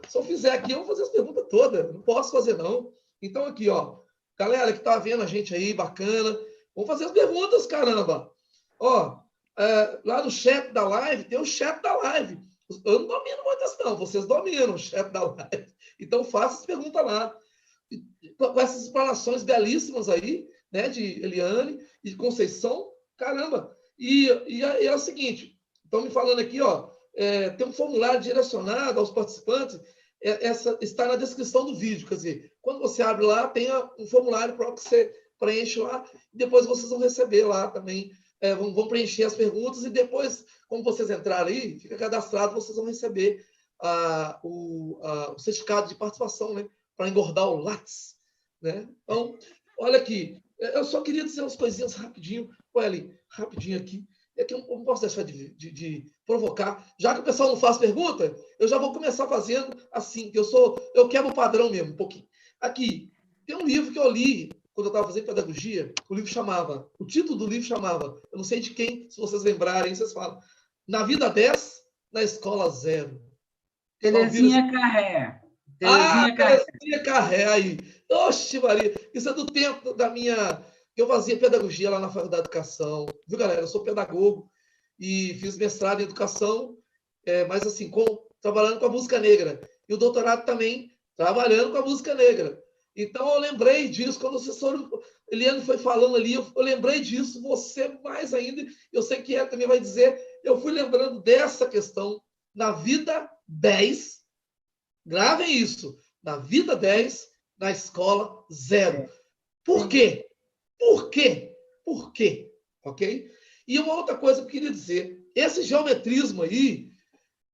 Se eu fizer aqui, eu vou fazer as perguntas todas. Não posso fazer, não. Então, aqui, ó. Galera que está vendo a gente aí, bacana. Vamos fazer as perguntas, caramba. Ó, lá no chat da live, tem o chat da live. Eu não domino muitas, não. Vocês dominam o chat da live. Então, faça as perguntas lá. Com essas explanações belíssimas aí, né, de Eliane e de Conceição. Caramba. E é o seguinte, estão me falando aqui, ó, tem um formulário direcionado aos participantes, está na descrição do vídeo, quer dizer, quando você abre lá, tem um formulário próprio que você preenche lá, e depois vocês vão receber lá também, vão preencher as perguntas, e depois, como vocês entrarem aí, fica cadastrado, vocês vão receber o certificado de participação, né, para engordar o látis, né? Então, olha aqui, eu só queria dizer umas coisinhas rapidinho, Eli, rapidinho aqui, que eu não posso deixar de provocar. Já que o pessoal não faz pergunta, eu já vou começar fazendo assim, que eu quebro o padrão mesmo, um pouquinho. Aqui, tem um livro que eu li quando eu estava fazendo pedagogia, o título do livro chamava, eu não sei de quem, se vocês lembrarem, vocês falam, Na Vida 10, na Escola 0. Terezinha Carré. Terezinha Carré aí. Oxe, Maria, isso é do tempo que eu fazia pedagogia lá na Faculdade de Educação. Viu, galera? Eu sou pedagogo e fiz mestrado em educação, mas assim, trabalhando com a música negra. E o doutorado também, trabalhando com a música negra. Então, eu lembrei disso, quando o assessor Eliane foi falando ali, eu lembrei disso, você mais ainda, eu sei que ela também vai dizer, eu fui lembrando dessa questão, na vida 10, gravem isso, na vida 10, na escola 0. Por quê? Por quê? Por quê? Ok? E uma outra coisa que eu queria dizer, esse geometrismo aí,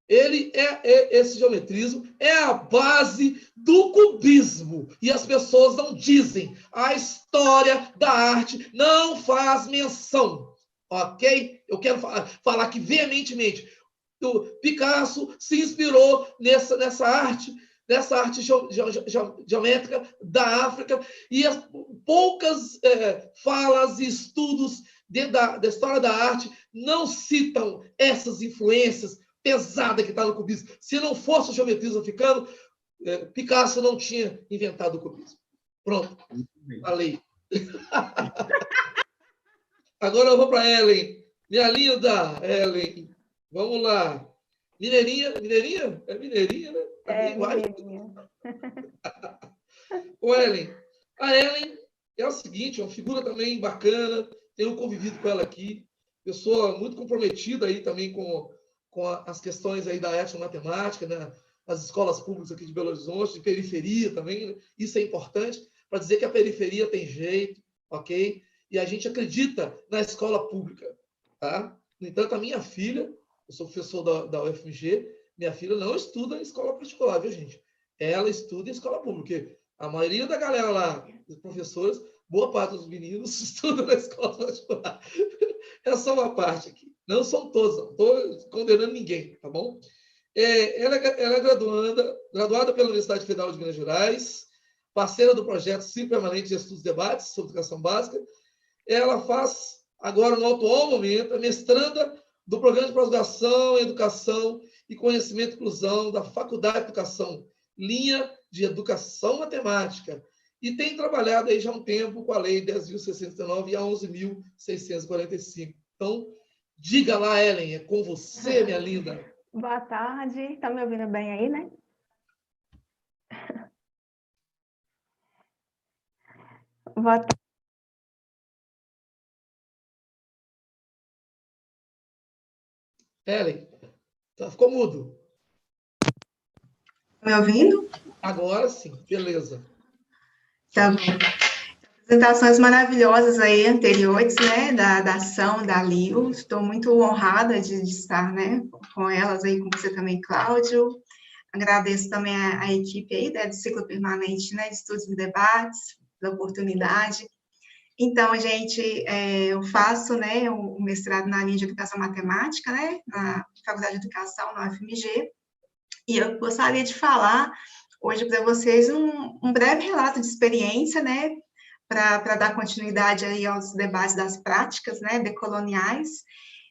esse geometrismo é a base do cubismo. E as pessoas não dizem. A história da arte não faz menção. Ok? Eu quero falar aqui veementemente. O Picasso se inspirou nessa arte geométrica da África, e as poucas falas e estudos dentro da história da arte não citam essas influências pesada que está no cubismo. Se não fosse o geometrismo africano, Picasso não tinha inventado o cubismo. Pronto, falei. Agora eu vou para Ellen. Minha linda Ellen. Vamos lá. Mineirinha? É mineirinha, né? É, Igual. mineirinha. Ô, Ellen, a Ellen é o seguinte, é uma figura também bacana, tenho convivido com ela aqui, pessoa muito comprometida aí também com as questões aí da ética matemática, né? Nas escolas públicas aqui de Belo Horizonte, de periferia também, né? Isso é importante para dizer que a periferia tem jeito, ok? E a gente acredita na escola pública, tá? No entanto, a minha filha, eu sou professor da UFMG, minha filha não estuda em escola particular, viu, gente? Ela estuda em escola pública. A maioria da galera lá, dos professores, boa parte dos meninos estudam na escola particular. É só uma parte aqui. Não são todos, não estou condenando ninguém, tá bom? Ela é graduada pela Universidade Federal de Minas Gerais, parceira do projeto Ciclo Permanente de Estudos e Debates sobre Educação Básica. Ela faz, agora, no atual momento, a mestranda do Programa de Pós-Graduação em Educação e Conhecimento e Inclusão da Faculdade de Educação, linha de Educação Matemática, e tem trabalhado aí já há um tempo com a Lei 10.619 e a 11.645. Então, diga lá, Ellen, é com você, minha linda. Boa tarde, está me ouvindo bem aí, né? Boa tarde. Ellen, ficou mudo. Me ouvindo? Agora sim, beleza. Tá bom. Apresentações maravilhosas aí anteriores, né, da ação da LIO. Estou muito honrada de estar, né, com elas aí, com você também, Cláudio. Agradeço também a equipe aí, né, do Ciclo Permanente, né, de Estudos e Debates, da oportunidade. Então, gente, eu faço, né, o mestrado na linha de Educação Matemática, né, na Faculdade de Educação, na UFMG, e eu gostaria de falar hoje para vocês um breve relato de experiência, né, para dar continuidade aí aos debates das práticas, né, decoloniais.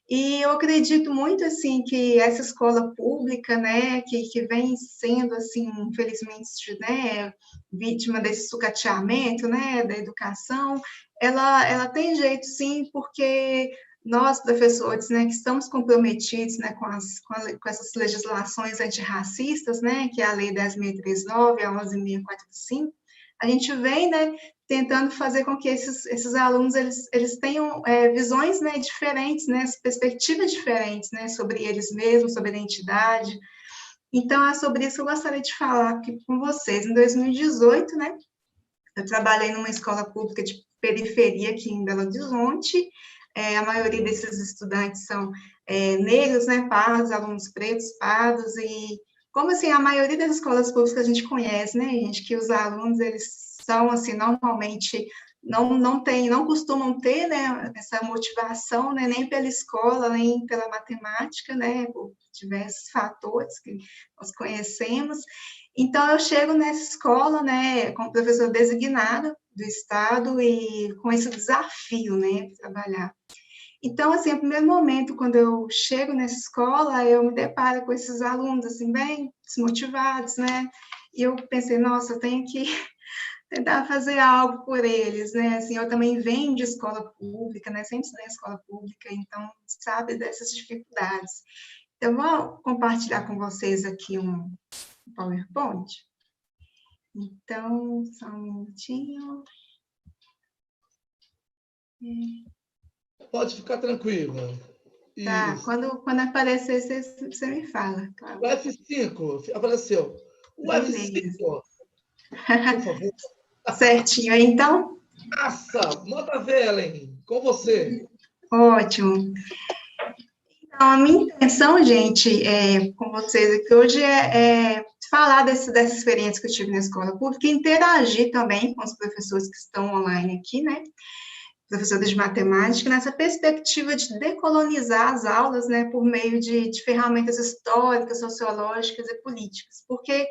E eu acredito muito, assim, que essa escola pública, né, que vem sendo, assim, infelizmente, né, vítima desse sucateamento, né, da educação, ela tem jeito, sim, porque nós, professores, né, que estamos comprometidos, né, com essas legislações antirracistas, né, que é a Lei 10.639 e a 11.645, a gente vem, né, tentando fazer com que esses alunos eles tenham visões, né, diferentes, né, perspectivas diferentes, né, sobre eles mesmos, sobre a identidade. Então, é sobre isso que eu gostaria de falar aqui com vocês. Em 2018, né, eu trabalhei numa escola pública de periferia aqui em Belo Horizonte. A maioria desses estudantes são negros, né, pardos, alunos pretos, pardos, e como, assim, a maioria das escolas públicas que a gente conhece, né, gente, que os alunos, eles são, assim, normalmente, não costumam ter, né, essa motivação, né, nem pela escola, nem pela matemática, né, por diversos fatores que nós conhecemos. Então, eu chego nessa escola, né, como professora designada do Estado e com esse desafio, né, de trabalhar. Então, assim, no primeiro momento, quando eu chego nessa escola, eu me deparo com esses alunos, assim, bem desmotivados, né, e eu pensei, nossa, eu tenho que tentar fazer algo por eles, né, assim, eu também venho de escola pública, né, sempre estudei em escola pública, então, sabe dessas dificuldades. Eu vou compartilhar com vocês aqui um PowerPoint. Então, só um minutinho. Pode ficar tranquila. Tá, Isso. quando aparecer, você me fala. Claro. O F5 apareceu. O F5, por favor. Certinho, então? Nossa, manda ver, Ellen, com você. Ótimo. Então, a minha intenção, gente, com vocês aqui hoje é falar dessa experiência que eu tive na escola pública e interagir também com os professores que estão online aqui, né? Professores de matemática, nessa perspectiva de decolonizar as aulas, né, por meio de ferramentas históricas, sociológicas e políticas, porque,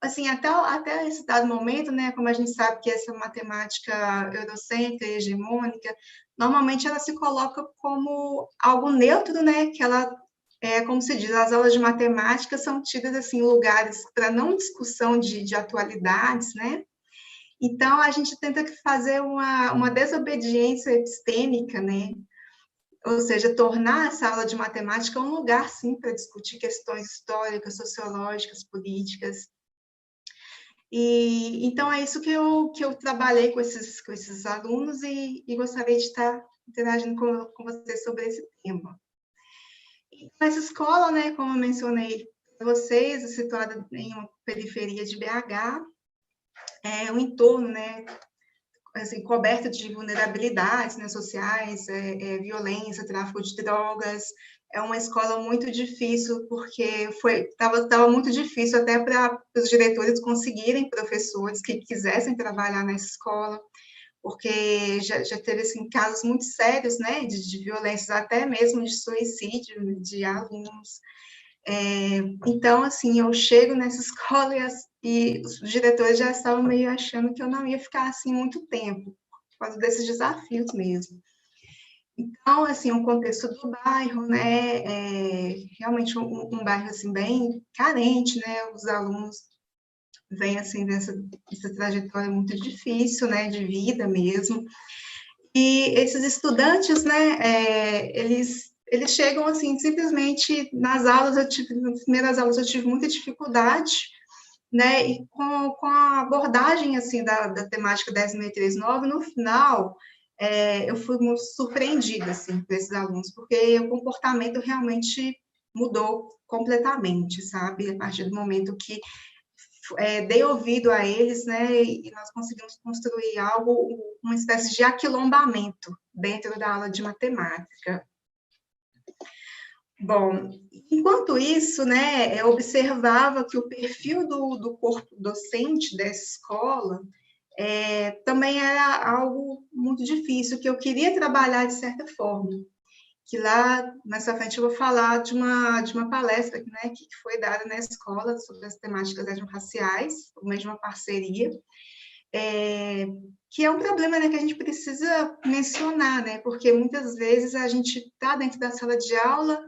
assim, até esse dado momento, né, como a gente sabe que essa matemática eurocêntrica e hegemônica, normalmente ela se coloca como algo neutro, né, que ela, como se diz, as aulas de matemática são tidas, assim, lugares para não discussão de atualidades, né. Então, a gente tenta fazer uma desobediência epistêmica, né? ou seja, tornar essa aula de matemática um lugar, sim, para discutir questões históricas, sociológicas, políticas. E então é isso que eu trabalhei com esses alunos e gostaria de estar interagindo com vocês sobre esse tema. Essa escola, né, como eu mencionei para vocês, é situada em uma periferia de BH, é um entorno, né, assim, coberto de vulnerabilidades, né, sociais, violência, tráfico de drogas. É uma escola muito difícil, porque estava muito difícil até para os diretores conseguirem professores que quisessem trabalhar nessa escola, porque já teve assim, casos muito sérios, né, de violências, até mesmo de suicídio de alunos. Então, assim, eu chego nessa escola e os diretores já estavam meio achando que eu não ia ficar assim muito tempo, por causa desses desafios mesmo. Então, assim, o contexto do bairro, né, realmente um bairro, assim, bem carente, né, os alunos vêm, assim, dessa trajetória muito difícil, né, de vida mesmo, e esses estudantes, né, eles chegam, assim, simplesmente nas primeiras aulas eu tive muita dificuldade, né, e com a abordagem, assim, da temática 10.639, no final, eu fui muito surpreendida, assim, por esses alunos, porque o comportamento realmente mudou completamente, sabe? A partir do momento que dei ouvido a eles, né, e nós conseguimos construir algo, uma espécie de aquilombamento dentro da aula de matemática. Bom, enquanto isso, né, eu observava que o perfil do corpo docente dessa escola também era algo muito difícil, que eu queria trabalhar de certa forma. Que lá, mais à frente, eu vou falar de uma palestra, né, que foi dada na escola sobre as temáticas étnico-raciais, por meio de uma parceria, que é um problema, né, que a gente precisa mencionar, né, porque muitas vezes a gente está dentro da sala de aula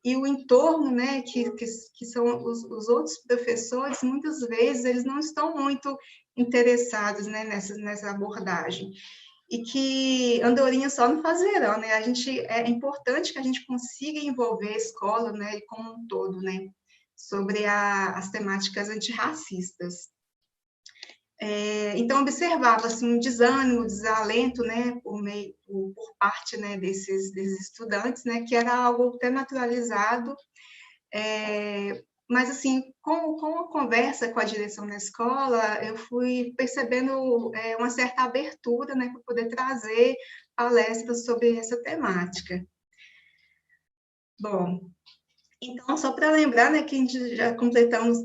e o entorno, né, que são os outros professores, muitas vezes eles não estão muito interessados, né, nessa abordagem. E que andorinha só não faz verão, né? É importante que a gente consiga envolver a escola, né, como um todo, né, sobre as temáticas antirracistas. Então, observava assim, um desânimo, desalento, né, por parte, né, desses estudantes, né, que era algo até naturalizado, mas, assim, com a conversa com a direção da escola, eu fui percebendo uma certa abertura, né, para poder trazer palestras sobre essa temática. Bom, então, só para lembrar, né, que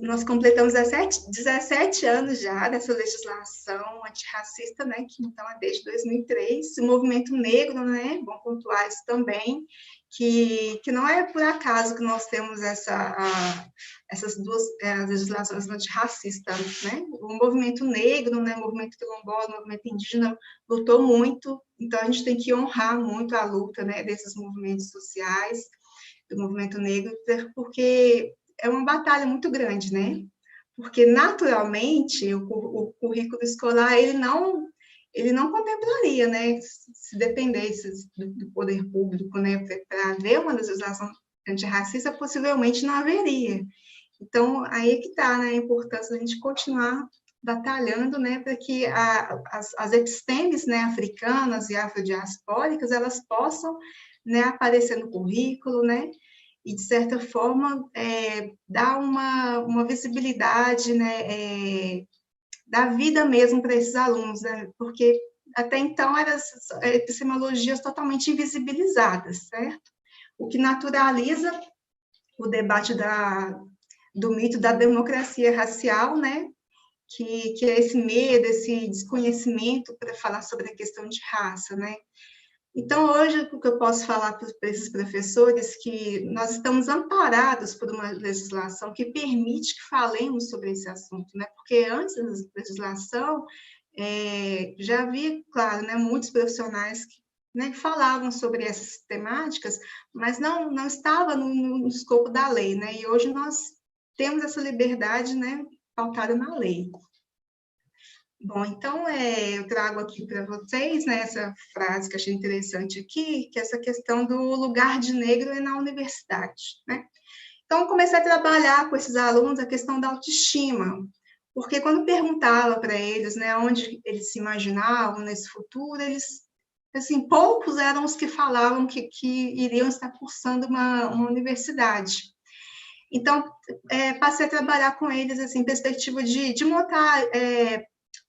nós completamos 17 anos já dessa legislação antirracista, né, que então é desde 2003, o movimento negro, né, bom pontuar isso também, que não é por acaso que nós temos essas duas legislações antirracistas, né, o movimento negro, né, o movimento quilombola, o movimento indígena lutou muito, então a gente tem que honrar muito a luta, né, desses movimentos sociais, do movimento negro, porque é uma batalha muito grande, né? Porque, naturalmente, o currículo escolar, ele não contemplaria, né? Se dependesse do poder público, né? Para haver uma legislação antirracista, possivelmente não haveria. Então, aí é que está, né? A importância da gente continuar batalhando, né? Para que as epistemes, né, africanas e afrodiaspóricas, elas possam, né, aparecer no currículo, né, e, de certa forma, dar uma visibilidade, né, da vida mesmo para esses alunos, né, porque até então eram epistemologias totalmente invisibilizadas, certo? O que naturaliza o debate do mito da democracia racial, né, que é esse medo, esse desconhecimento para falar sobre a questão de raça, né? Então, hoje, o que eu posso falar para esses professores é que nós estamos amparados por uma legislação que permite que falemos sobre esse assunto, né? Porque antes da legislação, já havia, claro, né, muitos profissionais que falavam sobre essas temáticas, mas não estava no escopo da lei, né? E hoje nós temos essa liberdade, né, pautada na lei. Bom, então eu trago aqui para vocês, né, essa frase que eu achei interessante aqui, que é essa questão do lugar de negro na universidade, né? Então, comecei a trabalhar com esses alunos a questão da autoestima, porque quando perguntava para eles, né, onde eles se imaginavam nesse futuro, eles, assim, poucos eram os que falavam que iriam estar cursando uma universidade. Então, passei a trabalhar com eles, assim, perspectiva de montar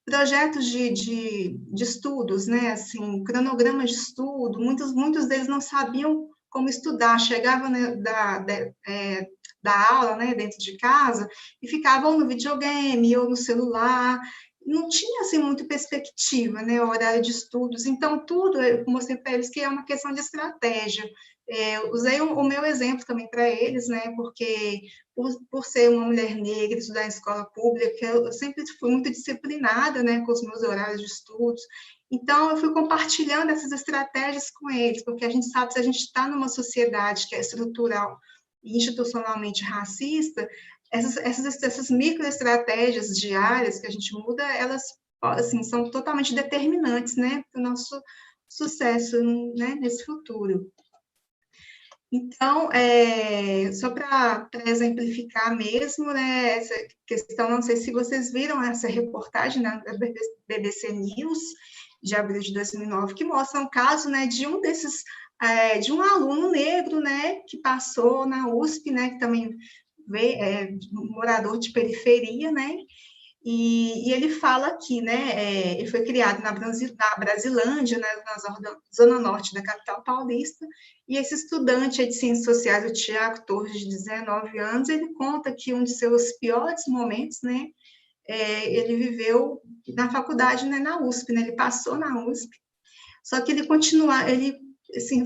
projetos de estudos, né, assim, cronogramas de estudo, muitos deles não sabiam como estudar, chegavam, né, da aula, né, dentro de casa, e ficavam no videogame ou no celular, não tinha, assim, muito perspectiva, né, o horário de estudos, então tudo, eu mostrei para eles que é uma questão de estratégia. Usei o meu exemplo também para eles, né, porque por ser uma mulher negra, estudar em escola pública, eu sempre fui muito disciplinada, né, com os meus horários de estudos, então eu fui compartilhando essas estratégias com eles, porque a gente sabe que se a gente está numa sociedade que é estrutural e institucionalmente racista, essas microestratégias diárias que a gente muda, elas assim, são totalmente determinantes, né, para o nosso sucesso, né, nesse futuro. Então, só para exemplificar mesmo, né, essa questão, não sei se vocês viram essa reportagem da BBC News, de abril de 2009, que mostra um caso, né, de de um aluno negro, né, que passou na USP, né, que também veio, morador de periferia, né, e ele fala aqui, né, ele foi criado na Brasilândia, né, na zona norte da capital paulista, e esse estudante de ciências sociais, o Tiago Torres, de 19 anos, ele conta que um de seus piores momentos, né, ele viveu na faculdade, né, na USP, né, ele passou na USP, só que ele assim,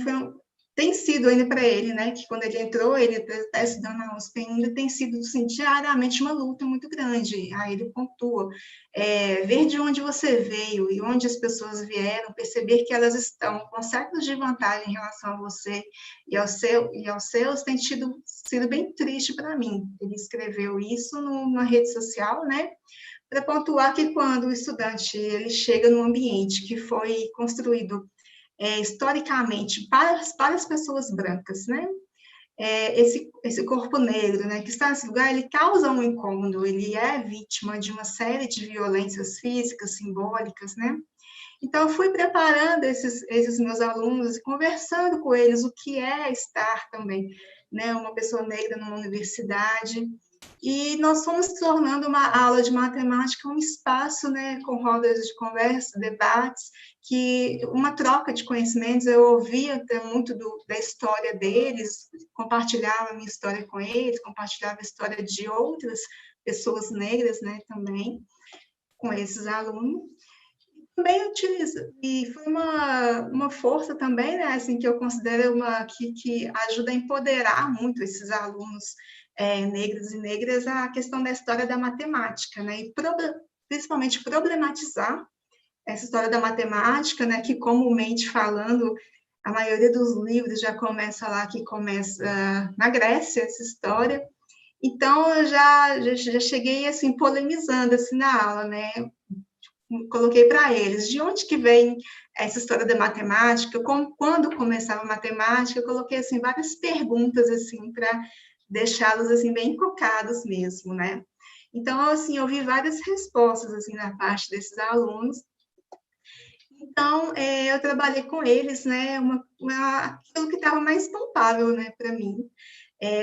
tem sido ainda para ele, né, que quando ele entrou, ele está estudando na USP ainda, tem sido, assim, diariamente uma luta muito grande. Aí ele pontua, ver de onde você veio e onde as pessoas vieram, perceber que elas estão com séculos de vantagem em relação a você e aos seus, tem sido bem triste para mim. Ele escreveu isso numa rede social, né, para pontuar que quando o estudante ele chega num ambiente que foi construído historicamente para as pessoas brancas, né? Esse corpo negro, né, que está nesse lugar, ele causa um incômodo, ele é vítima de uma série de violências físicas, simbólicas, né? Então, eu fui preparando esses meus alunos, conversando com eles o que é estar também, né, uma pessoa negra numa universidade, e nós fomos tornando uma aula de matemática um espaço, né, com rodas de conversa, debates, que uma troca de conhecimentos, eu ouvia muito da história deles, compartilhava a minha história com eles, compartilhava a história de outras pessoas negras, né, também, com esses alunos. Também utilizo, e foi uma força também, né, assim, que eu considero que ajuda a empoderar muito esses alunos negros e negras, a questão da história da matemática, né, e principalmente problematizar essa história da matemática, né, que comumente falando, a maioria dos livros já começa lá, que começa na Grécia, essa história. Então, eu já cheguei, assim, polemizando, assim, na aula, né, coloquei para eles, de onde que vem essa história da matemática, quando começava a matemática, eu coloquei, assim, várias perguntas, assim, para deixá-los, assim, bem encocados mesmo, né. Então, assim, eu vi várias respostas, assim, na parte desses alunos. Então, eu trabalhei com eles, né, aquilo que estava mais palpável, né, para mim.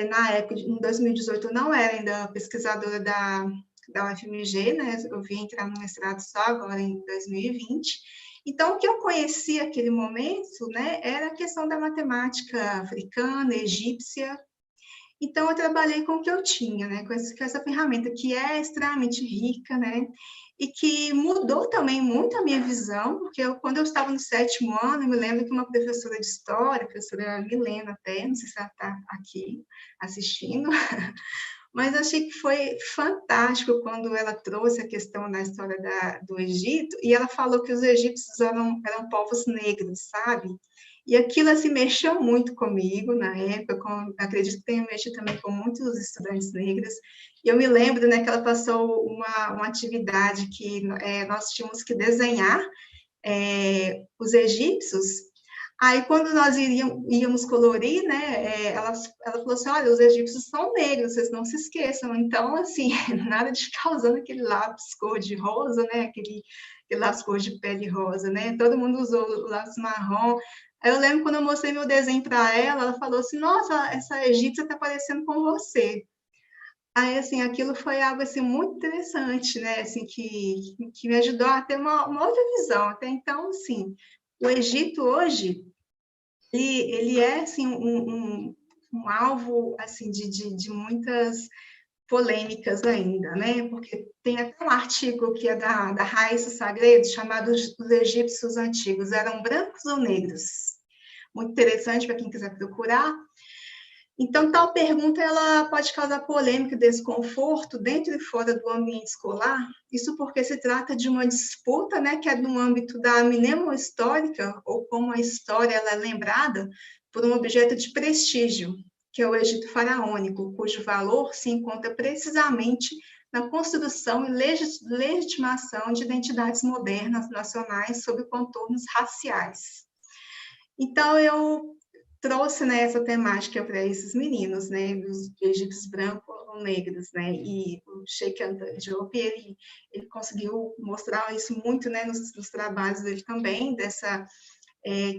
Na época, em 2018, eu não era ainda pesquisadora da UFMG, né, eu vim entrar no mestrado só agora em 2020. Então, o que eu conheci naquele momento, né, era a questão da matemática africana, egípcia. Então, eu trabalhei com o que eu tinha, né, com essa ferramenta que é extremamente rica, né, e que mudou também muito a minha visão, porque quando eu estava no 7º ano, eu me lembro que uma professora de história, a professora Milena até, não sei se ela está aqui assistindo, mas achei que foi fantástico quando ela trouxe a questão da história do Egito, e ela falou que os egípcios eram povos negros, sabe? E aquilo assim mexeu muito comigo na época, acredito que tenha mexido também com muitos estudantes negros. E eu me lembro, né, que ela passou uma atividade que nós tínhamos que desenhar os egípcios. Aí, quando nós íamos colorir, né, ela falou assim, olha, os egípcios são negros, vocês não se esqueçam. Então, assim, nada de ficar usando aquele lápis cor de rosa, né, aquele lápis cor de pele rosa, né, todo mundo usou o lápis marrom. Aí eu lembro quando eu mostrei meu desenho para ela, ela falou assim, nossa, essa egípcia está parecendo com você. Aí, assim, aquilo foi algo, assim, muito interessante, né, assim, que me ajudou a ter uma outra visão. Até então, assim, o Egito hoje, ele é, assim, um alvo, assim, de muitas polêmicas ainda, né, porque tem até um artigo que é da Raíssa Sagredo, chamado Os Egípcios Antigos, eram brancos ou negros? Muito interessante para quem quiser procurar. Então, tal pergunta ela pode causar polêmica e desconforto dentro e fora do ambiente escolar, isso porque se trata de uma disputa, né, que é no âmbito da mnemohistórica, ou como a história ela é lembrada por um objeto de prestígio, que é o Egito faraônico, cujo valor se encontra precisamente na construção e legitimação de identidades modernas nacionais sob contornos raciais. Então, eu trouxe, né, essa temática para esses meninos, né, dos egípcios brancos ou negros, né, e o Sheikh Anta Diop, ele conseguiu mostrar isso muito, né, nos trabalhos dele também,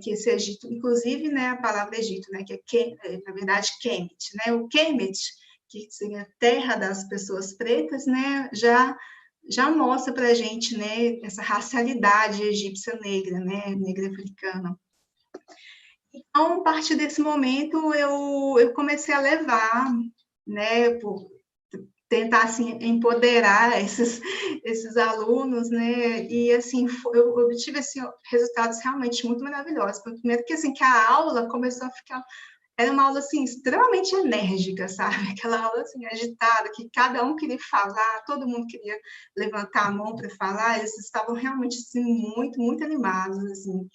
que esse Egito, inclusive, né, a palavra Egito, né, que na verdade, Kemet, né, o Kemet, que seria terra das pessoas pretas, né, já mostra para a gente, né, essa racialidade egípcia negra, né, negra africana. Então, a partir desse momento, eu comecei a levar, né, por tentar, assim, empoderar esses alunos, né, e, assim, eu obtive, assim, resultados realmente muito maravilhosos. Primeiro que, assim, que a aula começou a ficar, era uma aula, assim, extremamente enérgica, sabe? Aquela aula, assim, agitada, que cada um queria falar, todo mundo queria levantar a mão para falar, eles estavam realmente, assim, muito, muito animados, assim,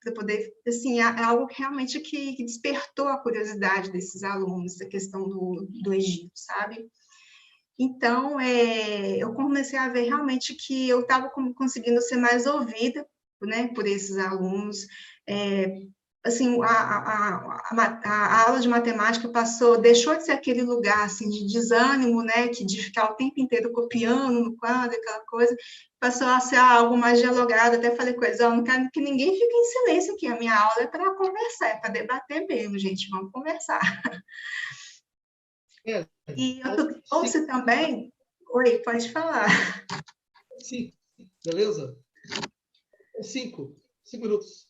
para poder, assim, é algo realmente que despertou a curiosidade desses alunos, a questão do Egito, sabe? Então, eu comecei a ver realmente que eu estava conseguindo ser mais ouvida, né, por esses alunos. Assim, a aula de matemática deixou de ser aquele lugar, assim, de desânimo, né, de ficar o tempo inteiro copiando no quadro, aquela coisa, passou a ser algo mais dialogado. Até falei com eles, não quero que ninguém fique em silêncio aqui, a minha aula é para conversar, é para debater mesmo, gente, vamos conversar. E eu trouxe também... Oi, pode falar. Sim, beleza? 5 minutos.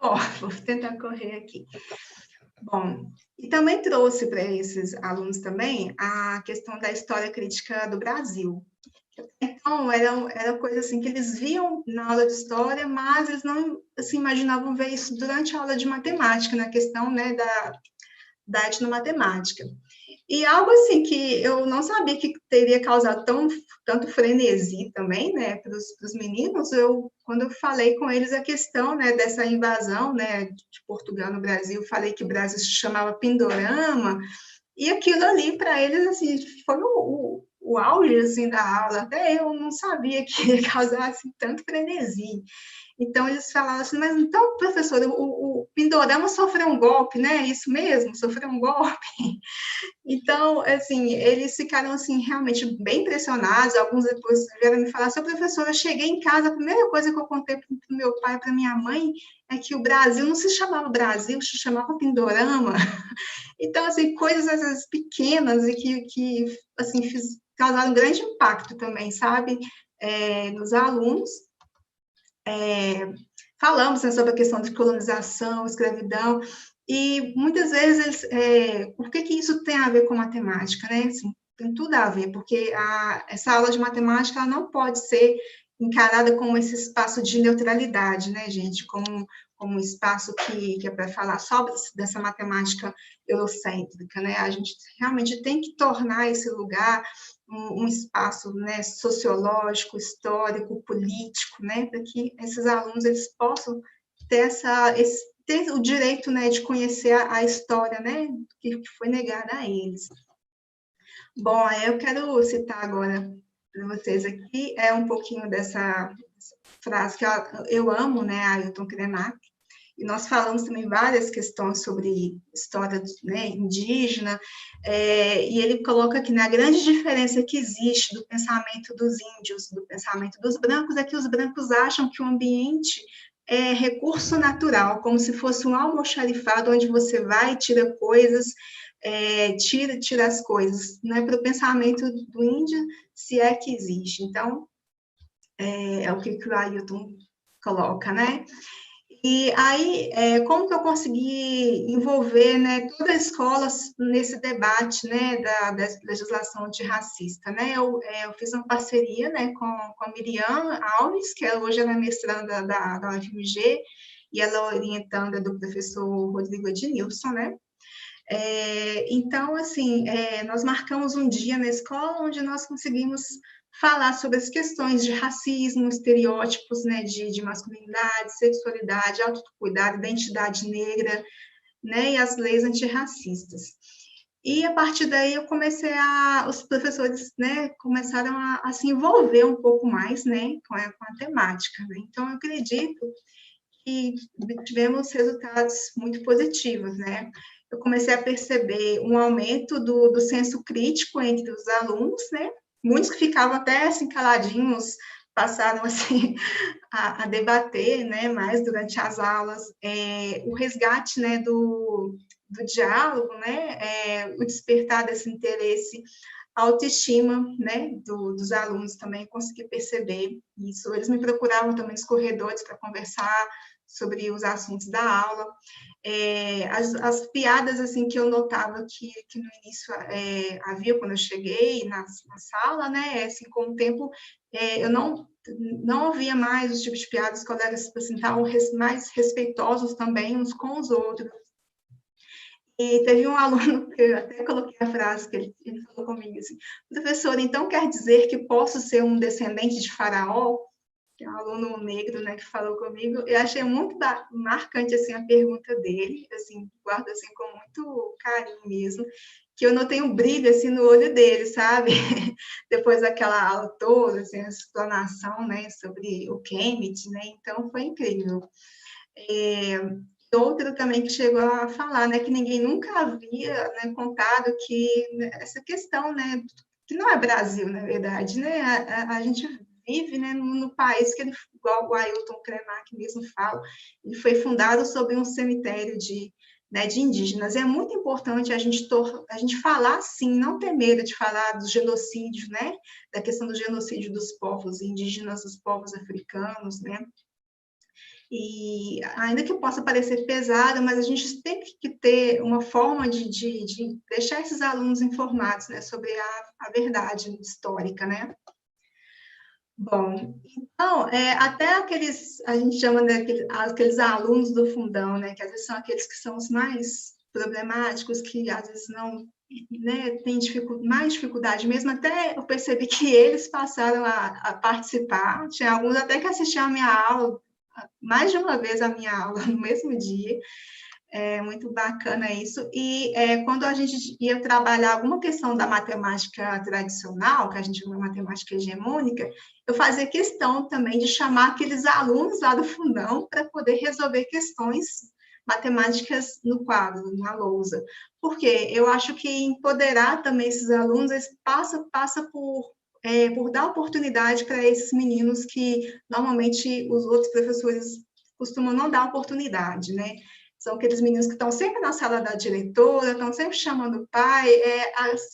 Bom, vou tentar correr aqui. Bom, e também trouxe para esses alunos também a questão da história crítica do Brasil. Então, era coisa assim que eles viam na aula de história, mas eles não assim, imaginavam ver isso durante a aula de matemática, na questão, né, da etnomatemática. E algo assim que eu não sabia que teria causado tanto frenesi também, né, para os meninos, quando eu falei com eles a questão, né, dessa invasão, né, de Portugal no Brasil, falei que o Brasil se chamava Pindorama, e aquilo ali para eles, assim, foi o auge, assim, da aula. Até eu não sabia que ia causar, assim, tanto frenesi. Então, eles falavam assim, mas então, professor, o Pindorama sofreu um golpe, né? Isso mesmo, sofreu um golpe. Então, assim, eles ficaram, assim, realmente bem impressionados. Alguns depois vieram me falar, seu professor, eu cheguei em casa, a primeira coisa que eu contei para o meu pai e para minha mãe é que o Brasil não se chamava Brasil, se chamava Pindorama. Então, assim, coisas às vezes pequenas e que assim, causaram um grande impacto também, sabe? Nos alunos. Falamos, né, sobre a questão de colonização, escravidão, e muitas vezes, por que isso tem a ver com matemática, né? Assim, tem tudo a ver, porque essa aula de matemática ela não pode ser encarada como esse espaço de neutralidade, né, gente? Como um espaço que é para falar só dessa matemática eurocêntrica, né? A gente realmente tem que tornar esse lugar um espaço, né, sociológico, histórico, político, né, para que esses alunos eles possam ter ter o direito, né, de conhecer a história, né, que foi negada a eles. Bom, aí eu quero citar agora para vocês aqui um pouquinho dessa frase que eu amo, né, Ailton Krenak, e nós falamos também várias questões sobre história, né, indígena, e ele coloca aqui, né, a grande diferença que existe do pensamento dos índios, do pensamento dos brancos, é que os brancos acham que o ambiente é recurso natural, como se fosse um almoxarifado onde você vai e tira coisas, tira as coisas, né, para o pensamento do índio, se é que existe. Então, é o que o Ailton coloca, né? E aí, como que eu consegui envolver, né, toda a escola nesse debate, né, da legislação antirracista, né? Eu fiz uma parceria, né, com a Miriam Alves, que hoje ela é mestranda da UFMG, e ela é orientanda do professor Rodrigo Ednilson, né? Então, assim, nós marcamos um dia na escola onde nós conseguimos falar sobre as questões de racismo, estereótipos, né, de masculinidade, sexualidade, autocuidado, identidade negra, né, e as leis antirracistas. E, a partir daí, eu comecei os professores, né, começaram a se envolver um pouco mais, né, com a temática, né? Então, eu acredito que tivemos resultados muito positivos, né? Eu comecei a perceber um aumento do senso crítico entre os alunos, né? Muitos que ficavam até assim caladinhos passaram assim a debater, né? Mais durante as aulas, o resgate, né? Do diálogo, né? O despertar desse interesse, a autoestima, né? Dos alunos também consegui perceber isso. Eles me procuravam também nos corredores para conversar sobre os assuntos da aula. As piadas assim que eu notava que no início havia quando eu cheguei na sala, né? Assim, com o tempo eu não ouvia mais os tipos de piadas, os colegas assim, estavam mais respeitosos também uns com os outros. E teve um aluno que eu até coloquei a frase que ele falou comigo assim: professor, então quer dizer que posso ser um descendente de Faraó? Que é um aluno negro, né, que falou comigo. Eu achei muito marcante assim a pergunta dele, assim, guardo assim com muito carinho mesmo, que eu notei um brilho assim no olho dele, sabe? Depois daquela aula toda, assim, a explanação, né, sobre o Cambridge, né? Então foi incrível. Outro também que chegou a falar, né, que ninguém nunca havia, né, contado que essa questão, né, que não é Brasil, na verdade, né? A gente vive, né, no país que ele, igual o Ailton Krenak mesmo fala, ele foi fundado sobre um cemitério de indígenas. É muito importante a gente falar, sim, não ter medo de falar do genocídio, né, da questão do genocídio dos povos indígenas, dos povos africanos, né, e ainda que possa parecer pesado, mas a gente tem que ter uma forma de deixar esses alunos informados, né, sobre a verdade histórica, né. Bom, então, até a gente chama aqueles alunos do fundão, né, que às vezes são aqueles que são os mais problemáticos, que às vezes não, né, têm mais dificuldade mesmo, até eu percebi que eles passaram a participar, tinha alguns até que assistiam a minha aula, mais de uma vez a minha aula no mesmo dia. Muito bacana isso. E quando a gente ia trabalhar alguma questão da matemática tradicional, que a gente chama de matemática hegemônica, eu fazia questão também de chamar aqueles alunos lá do fundão para poder resolver questões matemáticas no quadro, na lousa. Porque eu acho que empoderar também esses alunos passa por dar oportunidade para esses meninos que normalmente os outros professores costumam não dar oportunidade, né? São aqueles meninos que estão sempre na sala da diretora, estão sempre chamando o pai,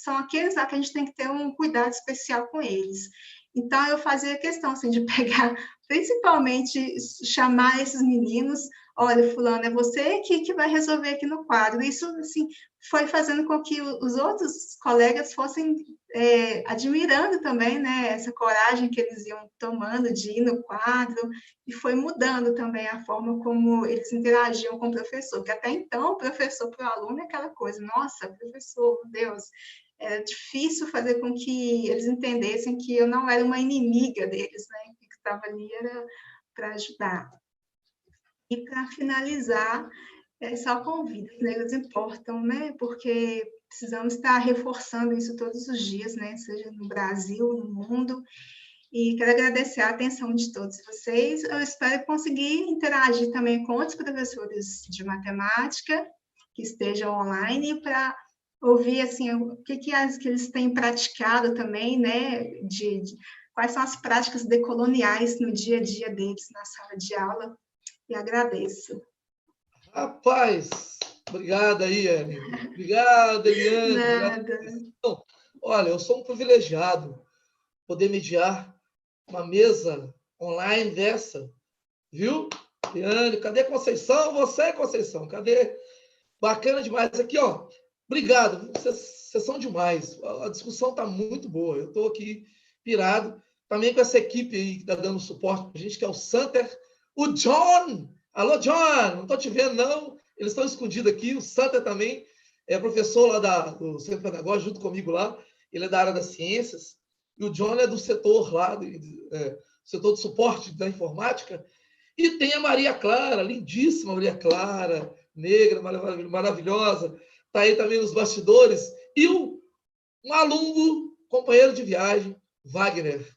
são aqueles lá que a gente tem que ter um cuidado especial com eles. Então, eu fazia questão, assim, de pegar, principalmente, chamar esses meninos, olha, fulano, é você que vai resolver aqui no quadro. Isso, assim, foi fazendo com que os outros colegas fossem admirando também, né, essa coragem que eles iam tomando de ir no quadro, e foi mudando também a forma como eles interagiam com o professor, que até então, o professor para o aluno é aquela coisa, nossa, professor, Deus, era difícil fazer com que eles entendessem que eu não era uma inimiga deles, né, que estava ali era para ajudar. E para finalizar, só convido, os negros importam, né? Porque precisamos estar reforçando isso todos os dias, né? Seja no Brasil, no mundo. E quero agradecer a atenção de todos vocês. Eu espero conseguir interagir também com outros professores de matemática que estejam online para ouvir assim o que eles têm praticado também, né? Quais são as práticas decoloniais no dia a dia deles na sala de aula. E agradeço. Rapaz, obrigado aí, Ellen. Obrigado, Eliane. Nada. Obrigado. Olha, eu sou um privilegiado poder mediar uma mesa online dessa, viu? Eliane, cadê Conceição? Você, Conceição, cadê? Bacana demais. Aqui, ó, obrigado. Vocês são demais. A discussão está muito boa. Eu estou aqui pirado. Também com essa equipe aí que está dando suporte para a gente, que é o Santer. O John! Alô, John! Não estou te vendo, não. Eles estão escondidos aqui. O Santer também é professor lá do Centro Pedagógico, junto comigo lá. Ele é da área das ciências. E o John é do setor lá, setor de suporte da informática. E tem a Maria Clara, lindíssima Maria Clara, negra, maravilhosa. Está aí também nos bastidores. E um aluno, companheiro de viagem, Wagner,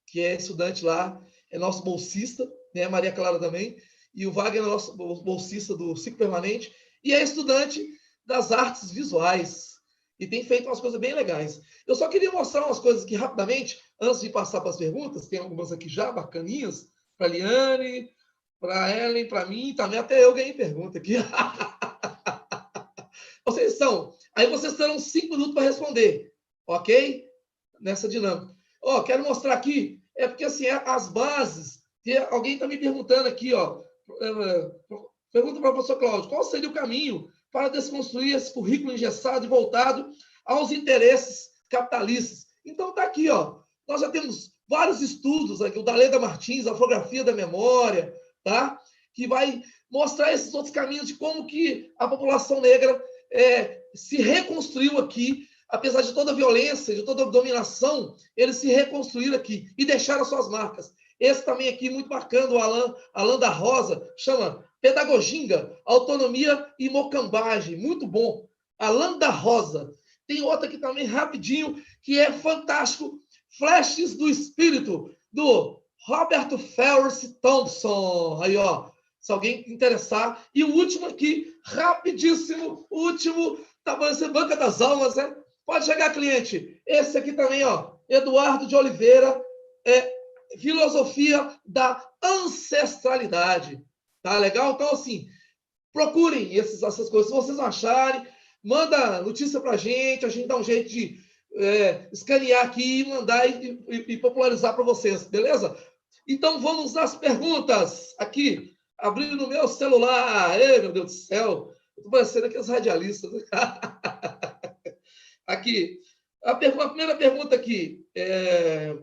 que é estudante lá, é nosso bolsista, né? Maria Clara também. E o Wagner é nosso bolsista do ciclo permanente e é estudante das artes visuais. E tem feito umas coisas bem legais. Eu só queria mostrar umas coisas aqui rapidamente, antes de passar para as perguntas. Tem algumas aqui já bacaninhas, para a Liane, para a Ellen, para mim, também até eu ganhei pergunta aqui. Aí vocês terão 5 minutos para responder, ok? Nessa dinâmica. Ó, quero mostrar aqui, porque assim, as bases, alguém está me perguntando aqui, ó, pergunta para o professor Cláudio, qual seria o caminho para desconstruir esse currículo engessado e voltado aos interesses capitalistas? Então está aqui, ó, nós já temos vários estudos, aqui, o da Leda Martins, a Afografia da Memória, tá? Que vai mostrar esses outros caminhos de como que a população negra se reconstruiu aqui, apesar de toda a violência, de toda a dominação, eles se reconstruíram aqui e deixaram suas marcas. Esse também aqui, muito bacana, o Alain da Rosa, chama Pedagoginga, Autonomia e Mocambagem. Muito bom. Alain da Rosa. Tem outra aqui também, rapidinho, que é fantástico. Flashes do Espírito, do Roberto Ferris Thompson. Aí, ó, se alguém interessar. E o último aqui, rapidíssimo, o último, tá parecendo Banca das Almas, né? Pode chegar, cliente. Esse aqui também, ó, Eduardo de Oliveira, Filosofia da Ancestralidade. Tá legal? Então, assim, procurem essas coisas. Se vocês acharem, manda notícia para a gente dá um jeito de escanear aqui e mandar e popularizar para vocês, beleza? Então, vamos às perguntas. Aqui, abrindo no meu celular. Ei, meu Deus do céu. Estou parecendo aqueles radialistas. Aqui, a primeira pergunta aqui é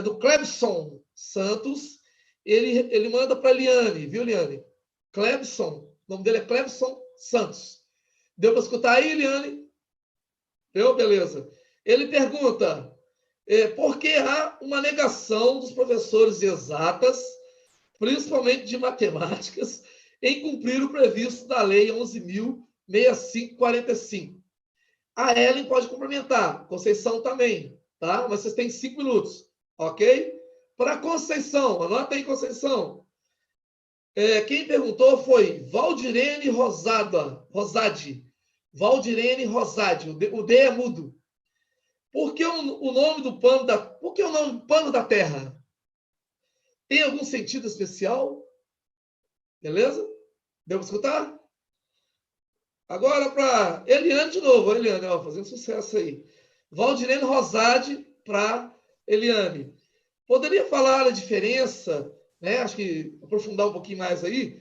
do Clebson Santos. Ele manda para a Liane, viu, Liane? Clebson, o nome dele é Clebson Santos. Deu para escutar aí, Liane? Deu? Beleza. Ele pergunta, por que há uma negação dos professores de exatas, principalmente de matemáticas, em cumprir o previsto da Lei 11.6545? A Ellen pode complementar, Conceição também, tá? Mas vocês têm 5 minutos, ok? Para Conceição, anota aí, Conceição. Quem perguntou foi Valdirene Rosade. Valdirene Rosade, o D é mudo. Por que o nome do pano por que o nome pano da Terra? Tem algum sentido especial? Beleza? Deu para escutar? Agora para Eliane de novo. Eliane, ó, fazendo sucesso aí. Valdirene Rosade para Eliane. Poderia falar a diferença, né? Acho que aprofundar um pouquinho mais aí,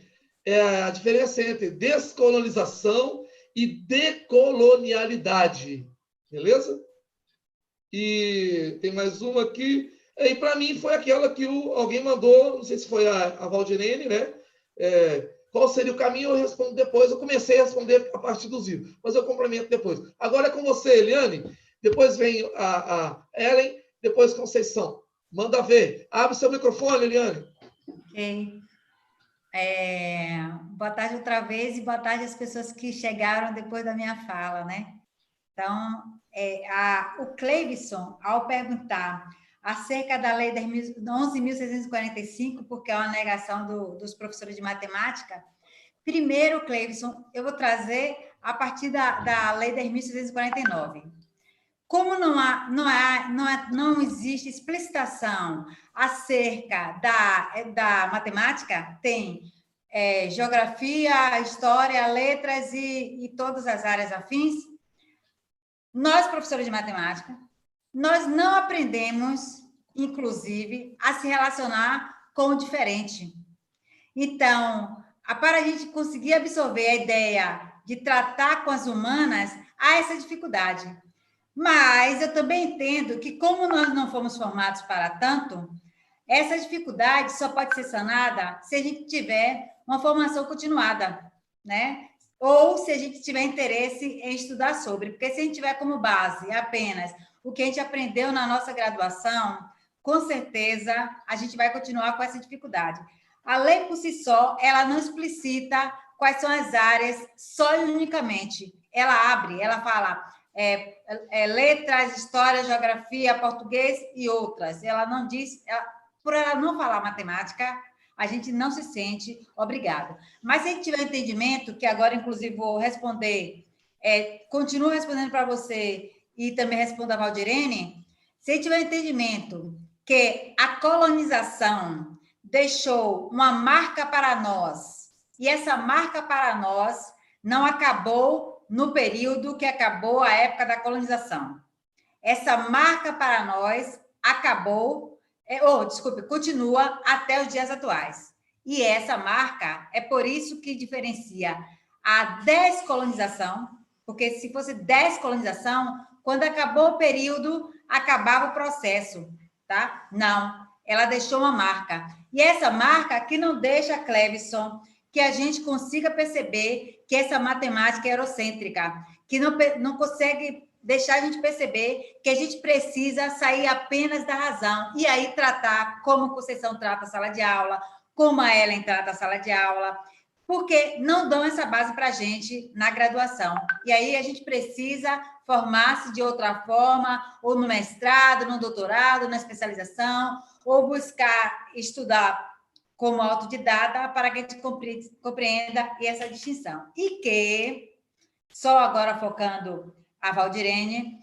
a diferença entre descolonização e decolonialidade. Beleza? E tem mais uma aqui. E para mim foi aquela que alguém mandou, não sei se foi a Valdirene, né? Qual seria o caminho? Eu respondo depois. Eu comecei a responder a partir dos vídeos, mas eu complemento depois. Agora é com você, Eliane. Depois vem a Ellen, depois Conceição. Manda ver. Abre seu microfone, Eliane. Ok. Boa tarde outra vez e boa tarde às pessoas que chegaram depois da minha fala, né? Então, o Cleivson, ao perguntar acerca da lei 11.645, porque é uma negação dos professores de matemática, primeiro, Cleivson, eu vou trazer a partir da lei 10.649. Como não existe explicitação acerca da matemática, tem geografia, história, letras e todas as áreas afins, nós, professores de matemática, nós não aprendemos, inclusive, a se relacionar com o diferente. Então, para a gente conseguir absorver a ideia de tratar com as humanas, há essa dificuldade. Mas eu também entendo que, como nós não fomos formados para tanto, essa dificuldade só pode ser sanada se a gente tiver uma formação continuada, né? Ou se a gente tiver interesse em estudar sobre. Porque se a gente tiver como base apenas o que a gente aprendeu na nossa graduação, com certeza a gente vai continuar com essa dificuldade. A lei, por si só, ela não explicita quais são as áreas só e unicamente. Ela abre, ela fala letras, história, geografia, português e outras. Ela não diz... por ela não falar matemática, a gente não se sente obrigado. Mas se a gente tiver entendimento, que agora, inclusive, vou responder, continuo respondendo para você e também respondo a Valdirene, se a gente tiver entendimento que a colonização deixou uma marca para nós, e essa marca para nós não acabou no período que acabou a época da colonização. Essa marca para nós acabou, continua até os dias atuais. E essa marca é por isso que diferencia a descolonização, porque se fosse descolonização, quando acabou o período, acabava o processo, tá? Não, ela deixou uma marca. E essa marca que não deixa, Cleivson, que a gente consiga perceber que essa matemática é eurocêntrica, que não consegue deixar a gente perceber que a gente precisa sair apenas da razão e aí tratar como a Conceição trata a sala de aula, como a Ellen trata a sala de aula, porque não dão essa base para a gente na graduação. E aí a gente precisa formar-se de outra forma, ou no mestrado, no doutorado, na especialização, ou buscar estudar como autodidata para que a gente compreenda essa distinção. E que, só agora focando a Valdirene,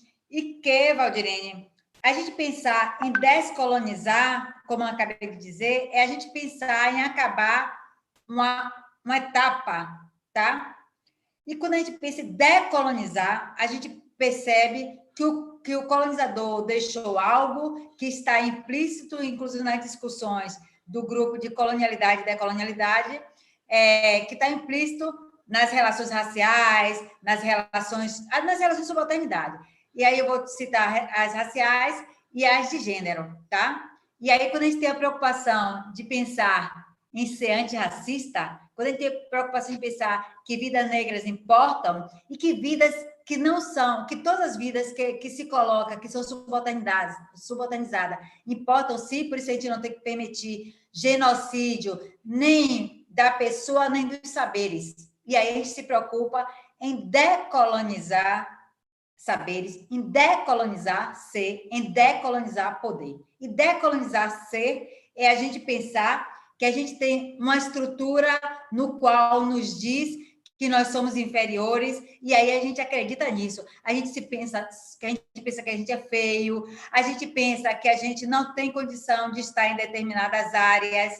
Valdirene, a gente pensar em descolonizar, como eu acabei de dizer, é a gente pensar em acabar uma etapa, tá? E quando a gente pensa em decolonizar, a gente percebe que o colonizador deixou algo que está implícito, inclusive nas discussões do grupo de colonialidade e decolonialidade, que está implícito nas relações raciais, nas relações de subalternidade. E aí eu vou citar as raciais e as de gênero, tá? E aí, quando a gente tem a preocupação de pensar em ser antirracista, quando a gente tem a preocupação de pensar que vidas negras importam e que vidas que não são, que todas as vidas que se colocam, que são subalternizadas, importam sim, por isso a gente não tem que permitir genocídio nem da pessoa, nem dos saberes. E aí a gente se preocupa em decolonizar saberes, em decolonizar ser, em decolonizar poder. E decolonizar ser é a gente pensar que a gente tem uma estrutura no qual nos diz que nós somos inferiores, e aí a gente acredita nisso. A gente pensa que a gente é feio, a gente pensa que a gente não tem condição de estar em determinadas áreas,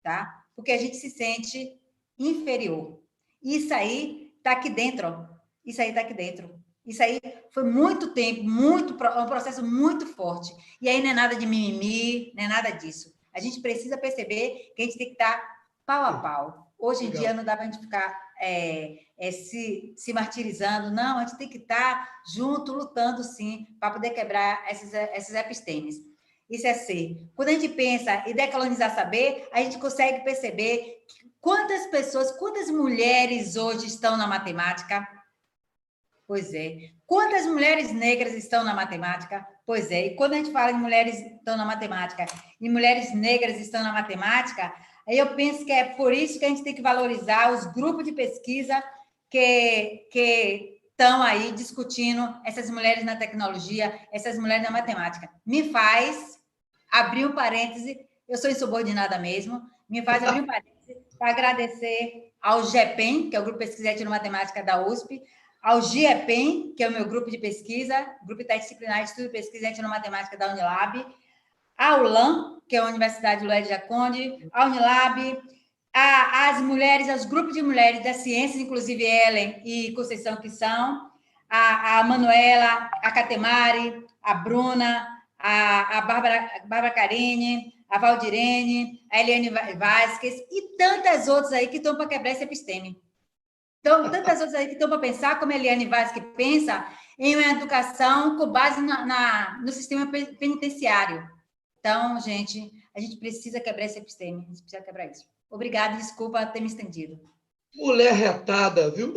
tá? Porque a gente se sente inferior. Isso aí está aqui dentro. Isso aí está aqui dentro. Isso aí foi muito tempo, um processo muito forte. E aí não é nada de mimimi, não é nada disso. A gente precisa perceber que a gente tem que estar pau a pau. Hoje em dia não dá para a gente ficar se martirizando, não, a gente tem que estar junto, lutando sim, para poder quebrar essas epistemes. Isso é ser. Quando a gente pensa em decolonizar saber, a gente consegue perceber quantas pessoas, quantas mulheres hoje estão na matemática. Pois é. Quantas mulheres negras estão na matemática? Pois é. E quando a gente fala em mulheres estão na matemática e mulheres negras estão na matemática, Aí eu penso que é por isso que a gente tem que valorizar os grupos de pesquisa que estão aí discutindo essas mulheres na tecnologia, essas mulheres na matemática. Me faz abrir um parêntese, eu sou insubordinada mesmo, me faz abrir um parêntese para agradecer ao GEPEN, que é o Grupo de Pesquisa e Etnomatemática da USP, ao GIEPEN, que é o meu grupo de pesquisa, Grupo Interdisciplinar de Estudo, Pesquisa e Etnomatemática da Unilab, a ULAM, que é a Universidade Luiz de Conde, a Unilab, as mulheres, os grupos de mulheres das ciências, inclusive Ellen e Conceição, que são, a Manuela, a Catemari, a Bruna, a Bárbara Carine, a Valdirene, a Eliane Vasquez e tantas outras aí que estão para quebrar esse episteme. Então, tantas outras aí que estão para pensar, como a Eliane Vasquez pensa, em uma educação com base no sistema penitenciário. Então, gente, a gente precisa quebrar esse episteme, a gente precisa quebrar isso. Obrigada, desculpa ter me estendido. Mulher retada, viu?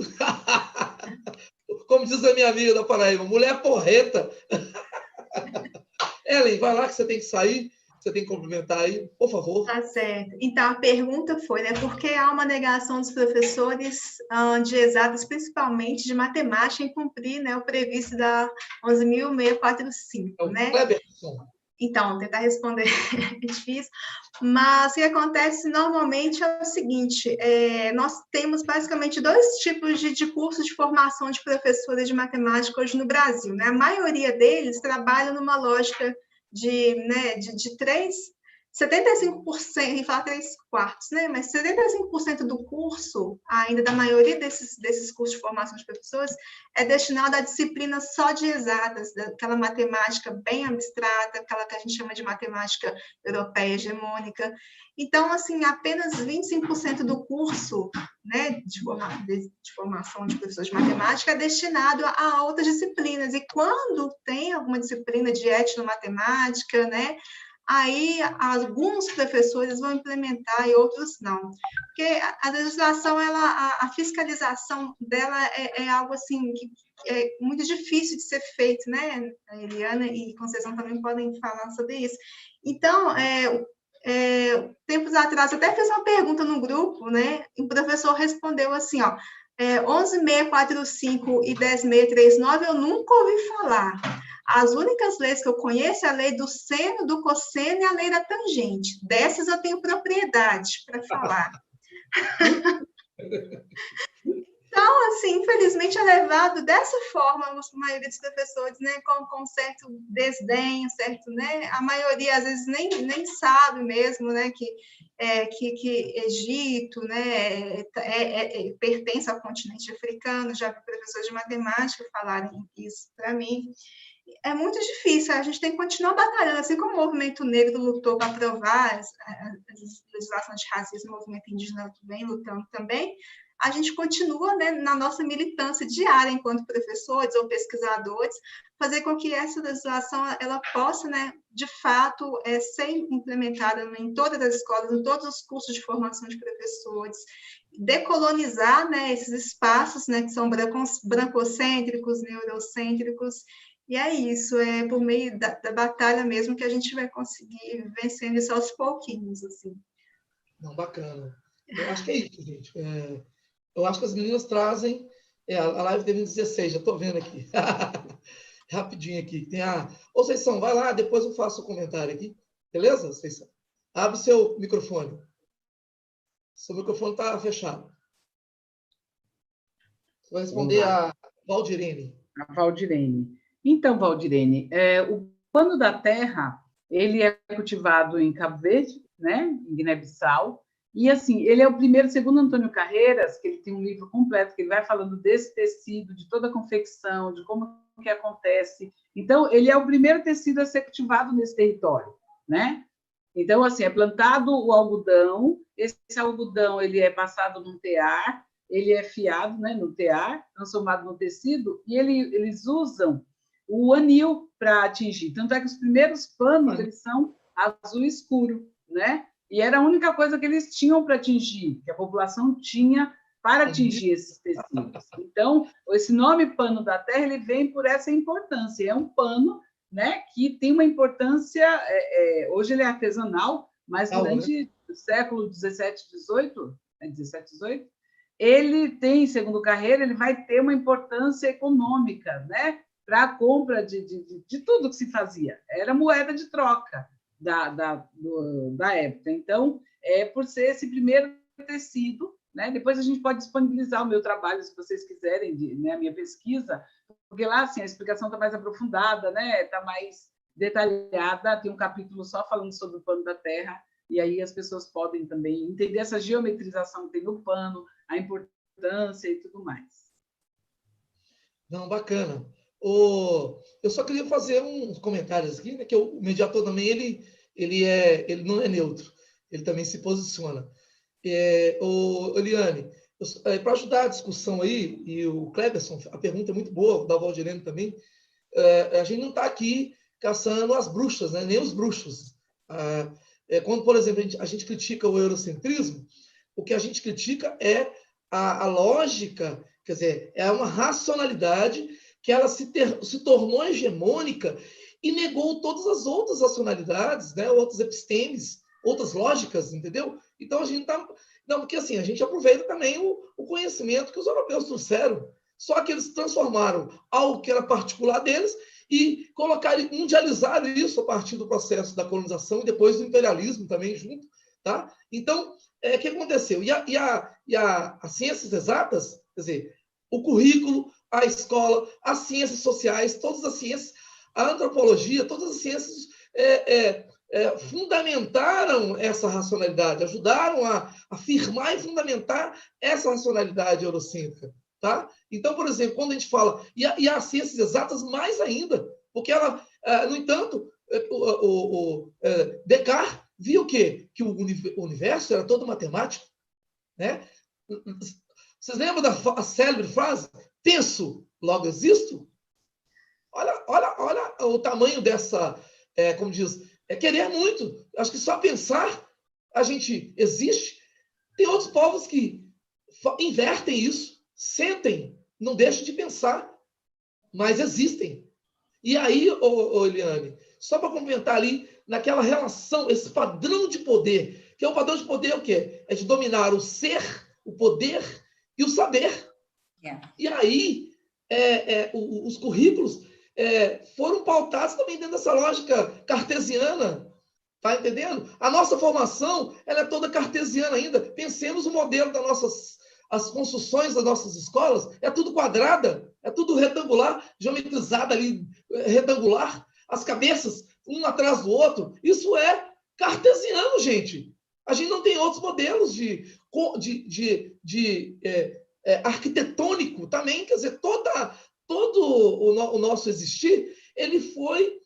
Como diz a minha amiga da Paraíba, mulher porreta. Ellen, vai lá que você tem que sair, você tem que complementar aí, por favor. Tá certo. Então, a pergunta foi, né, por que há uma negação dos professores de exatas, principalmente de matemática, em cumprir, né, o previsto da 11.645, né? Cleberson. Então, tentar responder é difícil, mas o que acontece normalmente é o seguinte, nós temos basicamente 2 tipos de cursos de formação de professores de matemática hoje no Brasil, né? A maioria deles trabalham numa lógica de 75%, ia falar 3/4, né? Mas 75% do curso, ainda da maioria desses cursos de formação de professores, é destinado à disciplina só de exatas, daquela matemática bem abstrata, aquela que a gente chama de matemática europeia hegemônica. Então, assim, apenas 25% do curso, né, de formação de professores de matemática é destinado a outras disciplinas. E quando tem alguma disciplina de etnomatemática, né, aí alguns professores vão implementar e outros não. Porque a legislação, a fiscalização dela é algo assim que é muito difícil de ser feito, né? A Eliana e Conceição também podem falar sobre isso. Então, tempos atrás, até fiz uma pergunta no grupo, né? E o professor respondeu assim, ó, 11.645 e 10.639 eu nunca ouvi falar. As únicas leis que eu conheço é a lei do seno, do cosseno e a lei da tangente. Dessas eu tenho propriedade para falar. Então, assim, infelizmente é levado dessa forma, a maioria dos professores, né, com certo desdém, certo, né? A maioria, às vezes, nem sabe mesmo, né, que Egito, né, pertence ao continente africano. Já vi professores de matemática falarem isso para mim. É muito difícil, a gente tem que continuar batalhando, assim como o movimento negro lutou para aprovar as legislações de racismo, o movimento indígena vem lutando também, a gente continua, né, na nossa militância diária enquanto professores ou pesquisadores, fazer com que essa legislação ela possa, né, de fato, ser implementada em todas as escolas, em todos os cursos de formação de professores, decolonizar, né, esses espaços, né, que são brancocêntricos, neurocêntricos. E é isso, é por meio da batalha mesmo que a gente vai conseguir vencendo isso aos pouquinhos, assim. Não, bacana. Eu acho que é isso, gente. Eu acho que as meninas trazem a live de 2016, já estou vendo aqui. Rapidinho aqui. Tem Ô, Conceição, vai lá, depois eu faço o comentário aqui. Beleza, Conceição? Abre seu microfone. Seu microfone está fechado. Você vai responder a Valdirene. A Valdirene. Então, Valdirene, o pano da terra, ele é cultivado em Cabo Verde, né, em Guiné-Bissau, e assim, ele é o primeiro, segundo Antônio Carreiras, que ele tem um livro completo, que ele vai falando desse tecido, de toda a confecção, de como que acontece. Então, ele é o primeiro tecido a ser cultivado nesse território, né? Então, assim, é plantado o algodão, esse algodão ele é passado num tear, ele é fiado, né, no tear, transformado no tecido, e eles usam o anil para atingir. Tanto é que os primeiros panos eles são azul escuro, né? E era a única coisa que eles tinham para atingir, que a população tinha para atingir esses tecidos. Então, esse nome pano da terra ele vem por essa importância. É um pano, né, que tem uma importância. Hoje ele é artesanal, mas durante século 17, 18, é 17, 18, ele tem, segundo Carreira, ele vai ter uma importância econômica, né? Para a compra de tudo que se fazia. Era moeda de troca da época. Então, por ser esse primeiro tecido, né? Depois a gente pode disponibilizar o meu trabalho, se vocês quiserem, né? A minha pesquisa, porque lá assim, a explicação está mais aprofundada, né? Está mais detalhada, tem um capítulo só falando sobre o pano da Terra, e aí as pessoas podem também entender essa geometrização que tem no pano, a importância e tudo mais. Não, bacana. Eu só queria fazer uns comentários aqui, né, que o mediador também ele não é neutro, ele também se posiciona. Eliane, para ajudar a discussão aí, e o Cleberson, a pergunta é muito boa, da Valdirene também, a gente não está aqui caçando as bruxas, né, nem os bruxos. Quando, por exemplo, a gente critica o eurocentrismo, o que a gente critica é a lógica, quer dizer, é uma racionalidade que ela se tornou hegemônica e negou todas as outras racionalidades, né, outras epistemes, outras lógicas, entendeu? Então, a gente está... Não, porque assim, a gente aproveita também o conhecimento que os europeus trouxeram, só que eles transformaram algo que era particular deles e colocaram, mundializaram isso a partir do processo da colonização e depois do imperialismo também junto, tá? Então, o que aconteceu? As ciências exatas, quer dizer, o currículo, a escola, as ciências sociais, todas as ciências, a antropologia, todas as ciências fundamentaram essa racionalidade, ajudaram a afirmar e fundamentar essa racionalidade eurocêntrica. Tá? Então, por exemplo, quando a gente fala... E as ciências exatas mais ainda, porque ela, no entanto, Descartes viu o quê? Que o universo era todo matemático. Né? Vocês lembram da célebre frase? Penso, logo existo? Olha o tamanho dessa... como diz... querer muito. Acho que só pensar a gente existe. Tem outros povos que invertem isso. Sentem, não deixam de pensar, mas existem. E aí, Eliane, só para complementar ali, naquela relação, esse padrão de poder, que é o padrão de poder o quê? É de dominar o ser, o poder e o saber. Yeah. E aí, os currículos foram pautados também dentro dessa lógica cartesiana. Tá entendendo? A nossa formação ela é toda cartesiana ainda. Pensemos o modelo das nossas... As construções das nossas escolas é tudo quadrada, é tudo retangular, geometrizada ali, retangular, as cabeças, um atrás do outro. Isso é cartesiano, gente. A gente não tem outros modelos arquitetônico também, quer dizer, todo o nosso existir, ele foi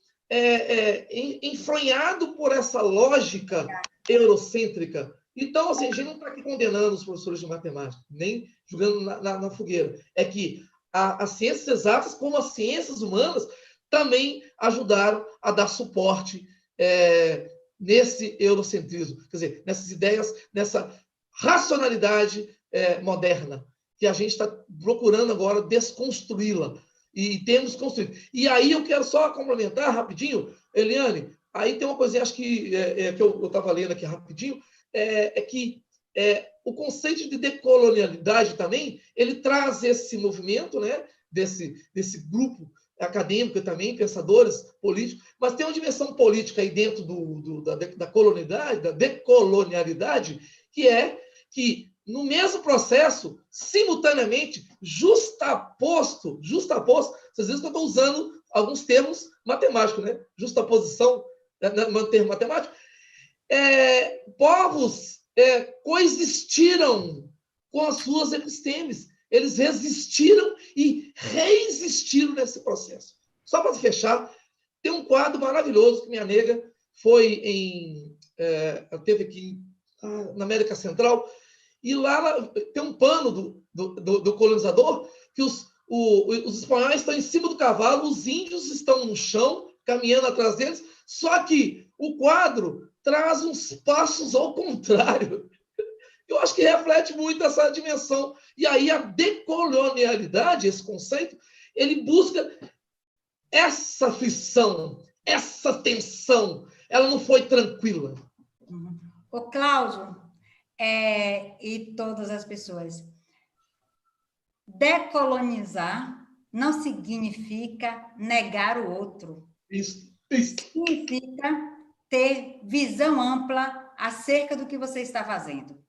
enfronhado por essa lógica eurocêntrica. Então, assim, a gente não está aqui condenando os professores de matemática, nem jogando na fogueira. É que as ciências exatas, como as ciências humanas, também ajudaram a dar suporte nesse eurocentrismo. Quer dizer, nessas ideias, nessa racionalidade moderna, que a gente está procurando agora desconstruí-la. E temos construído. E aí eu quero só complementar rapidinho, Eliane, aí tem uma coisinha, acho que eu estava lendo aqui rapidinho, que o conceito de decolonialidade também, ele traz esse movimento, né, desse grupo acadêmico e também, pensadores políticos, mas tem uma dimensão política aí dentro da colonialidade, da decolonialidade, que é que, no mesmo processo, simultaneamente, justaposto, vocês viram que eu estou usando alguns termos matemáticos, né? Justaposição, termo matemático, povos coexistiram com as suas epistemes. Eles resistiram e reexistiram nesse processo. Só para fechar, tem um quadro maravilhoso que minha nega teve aqui na América Central, e lá tem um pano do colonizador que os espanhóis estão em cima do cavalo, os índios estão no chão, caminhando atrás deles, só que o quadro traz uns passos ao contrário. Eu acho que reflete muito essa dimensão. E aí a decolonialidade, esse conceito, ele busca essa aflição, essa tensão. Ela não foi tranquila. O Cláudio e todas as pessoas, decolonizar não significa negar o outro. Isso. Significa ter visão ampla acerca do que você está fazendo.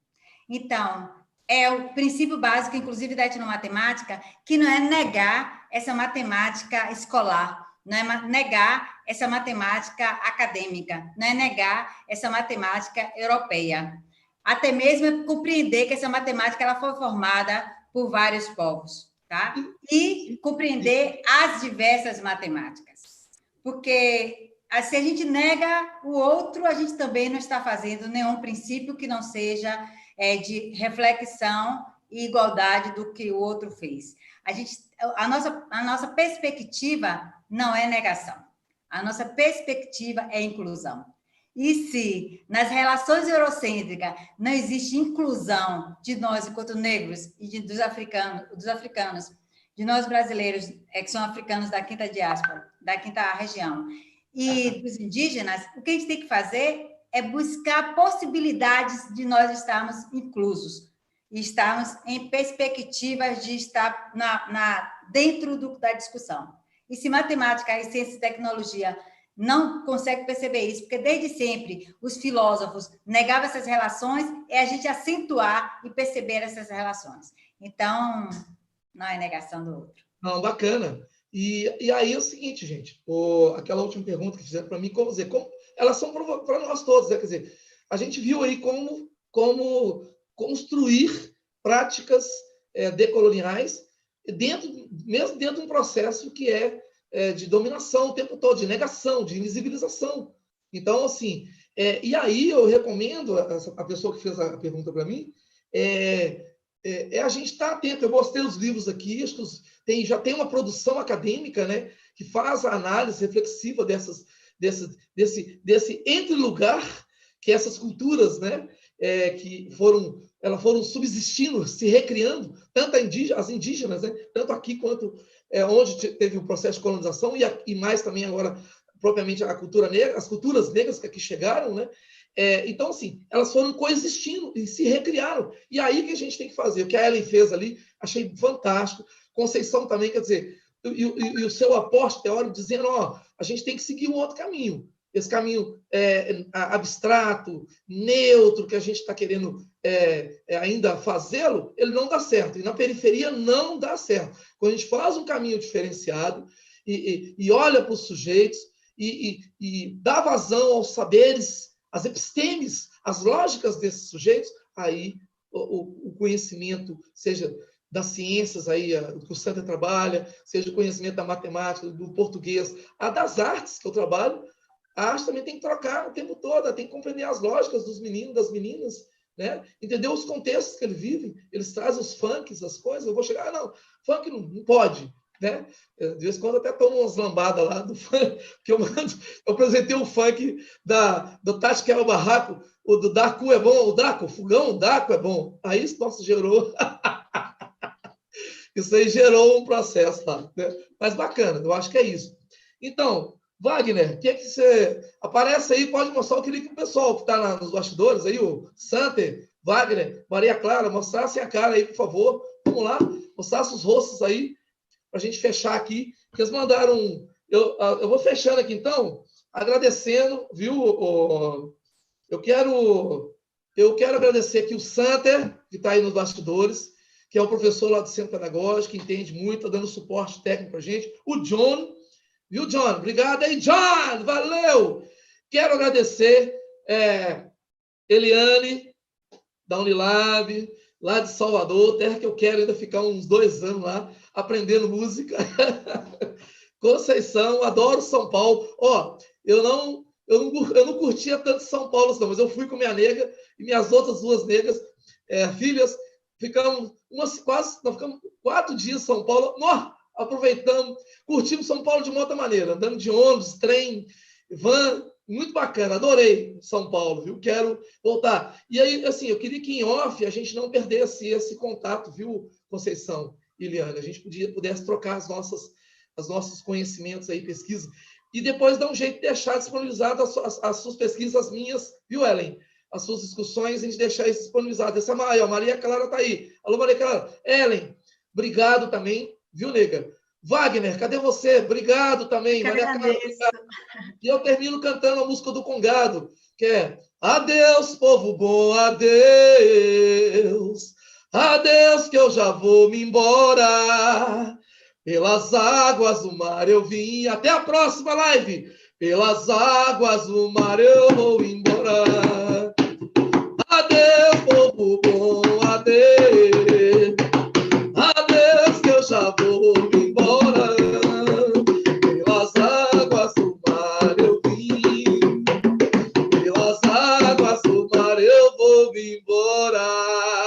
Então, é o princípio básico, inclusive, da etnomatemática, que não é negar essa matemática escolar, não é negar essa matemática acadêmica, não é negar essa matemática europeia. Até mesmo compreender que essa matemática ela foi formada por vários povos, tá? E compreender as diversas matemáticas. Porque se a gente nega o outro, a gente também não está fazendo nenhum princípio que não seja de reflexão e igualdade do que o outro fez. A nossa perspectiva não é negação. A nossa perspectiva é inclusão. E se nas relações eurocêntricas não existe inclusão de nós enquanto negros e dos africanos, de nós brasileiros, que são africanos da quinta diáspora, da quinta região, e dos indígenas, o que a gente tem que fazer é buscar possibilidades de nós estarmos inclusos, e estarmos em perspectivas de estar dentro da discussão. E se matemática e ciência e tecnologia não consegue perceber isso, porque desde sempre os filósofos negavam essas relações, é a gente acentuar e perceber essas relações. Então, não é negação do outro. Não, bacana. E aí é o seguinte, gente, aquela última pergunta que fizeram para mim, como elas são para nós todos, né? Quer dizer, a gente viu aí como construir práticas decoloniais mesmo dentro de um processo que de dominação o tempo todo, de negação, de invisibilização. Então, assim, e aí eu recomendo a pessoa que fez a pergunta para mim, a gente estar atento. Eu mostrei os livros aqui, acho que já tem uma produção acadêmica, né, que faz a análise reflexiva desse entre-lugar que essas culturas, né, que foram subsistindo, se recriando, tanto as indígenas, né, tanto aqui quanto onde teve o processo de colonização, e mais também agora, propriamente, a cultura negra, as culturas negras que aqui chegaram, né? Então, assim, elas foram coexistindo e se recriaram. E aí que a gente tem que fazer. O que a Ellen fez ali, achei fantástico. Conceição também, quer dizer, e o seu aporte teórico dizendo, a gente tem que seguir um outro caminho. Esse caminho abstrato, neutro, que a gente está querendo ainda fazê-lo, ele não dá certo. E na periferia não dá certo. Quando a gente faz um caminho diferenciado e olha para os sujeitos e dá vazão aos saberes, às epistemes, às lógicas desses sujeitos, aí o conhecimento, seja das ciências aí, que o Santa trabalha, seja o conhecimento da matemática, do português, das artes que eu trabalho, a arte também tem que trocar o tempo todo, tem que compreender as lógicas dos meninos, das meninas, né? Entender os contextos que eles vivem. Eles trazem os funks, as coisas. Eu vou chegar, não, funk não pode, né? De vez em quando até tomo umas lambadas lá do funk, que eu apresentei o funk do Tati que é o barraco, o do Daco é bom, o Daco, o fogão, o Daco é bom. Aí isso, nossa, gerou... isso aí gerou um processo lá, né? Mas bacana, eu acho que é isso. Então, Wagner, que você aparece aí, pode mostrar o que o pessoal que está nos bastidores aí, o Santer, Wagner, Maria Clara, mostrassem a cara aí, por favor. Vamos lá, mostrassem os rostos aí, para a gente fechar aqui. Eles mandaram... Eu vou fechando aqui, então, agradecendo, viu? Eu quero agradecer aqui o Santer, que está aí nos bastidores, que é um professor lá do Centro Pedagógico, que entende muito, está dando suporte técnico para a gente. O John... Viu, John? Obrigado aí, John! Valeu! Quero agradecer Eliane, da Unilab, lá de Salvador, terra que eu quero ainda ficar uns 2 anos lá, aprendendo música. Conceição, adoro São Paulo. Eu não curtia tanto São Paulo, não, mas eu fui com minha nega e minhas outras 2 negras, filhas, ficamos 4 dias em São Paulo. Aproveitamos, curtimos São Paulo de uma outra maneira, andando de ônibus, trem, van, muito bacana, adorei São Paulo, viu? Quero voltar. E aí, assim, eu queria que em off a gente não perdesse esse contato, viu, Conceição e Eliane? A gente pudesse trocar os nossos conhecimentos aí, pesquisa, e depois dar um jeito de deixar disponibilizado as suas pesquisas, as minhas, viu, Ellen? as suas discussões, a gente deixar isso disponibilizado. Essa Maria Clara está aí. Alô, Maria Clara. Ellen, obrigado também, viu, nega? Wagner, cadê você? Obrigado também, Maria Clara. Obrigado. E eu termino cantando a música do Congado, que é adeus, povo bom, adeus. Adeus, que eu já vou me embora. Pelas águas do mar eu vim. Até a próxima live. Pelas águas do mar eu vou embora. Adeus, povo bom, adeus. Adeus, que eu já vou me embora. Pelas águas do mar eu vim. Pelas águas do mar eu vou me embora.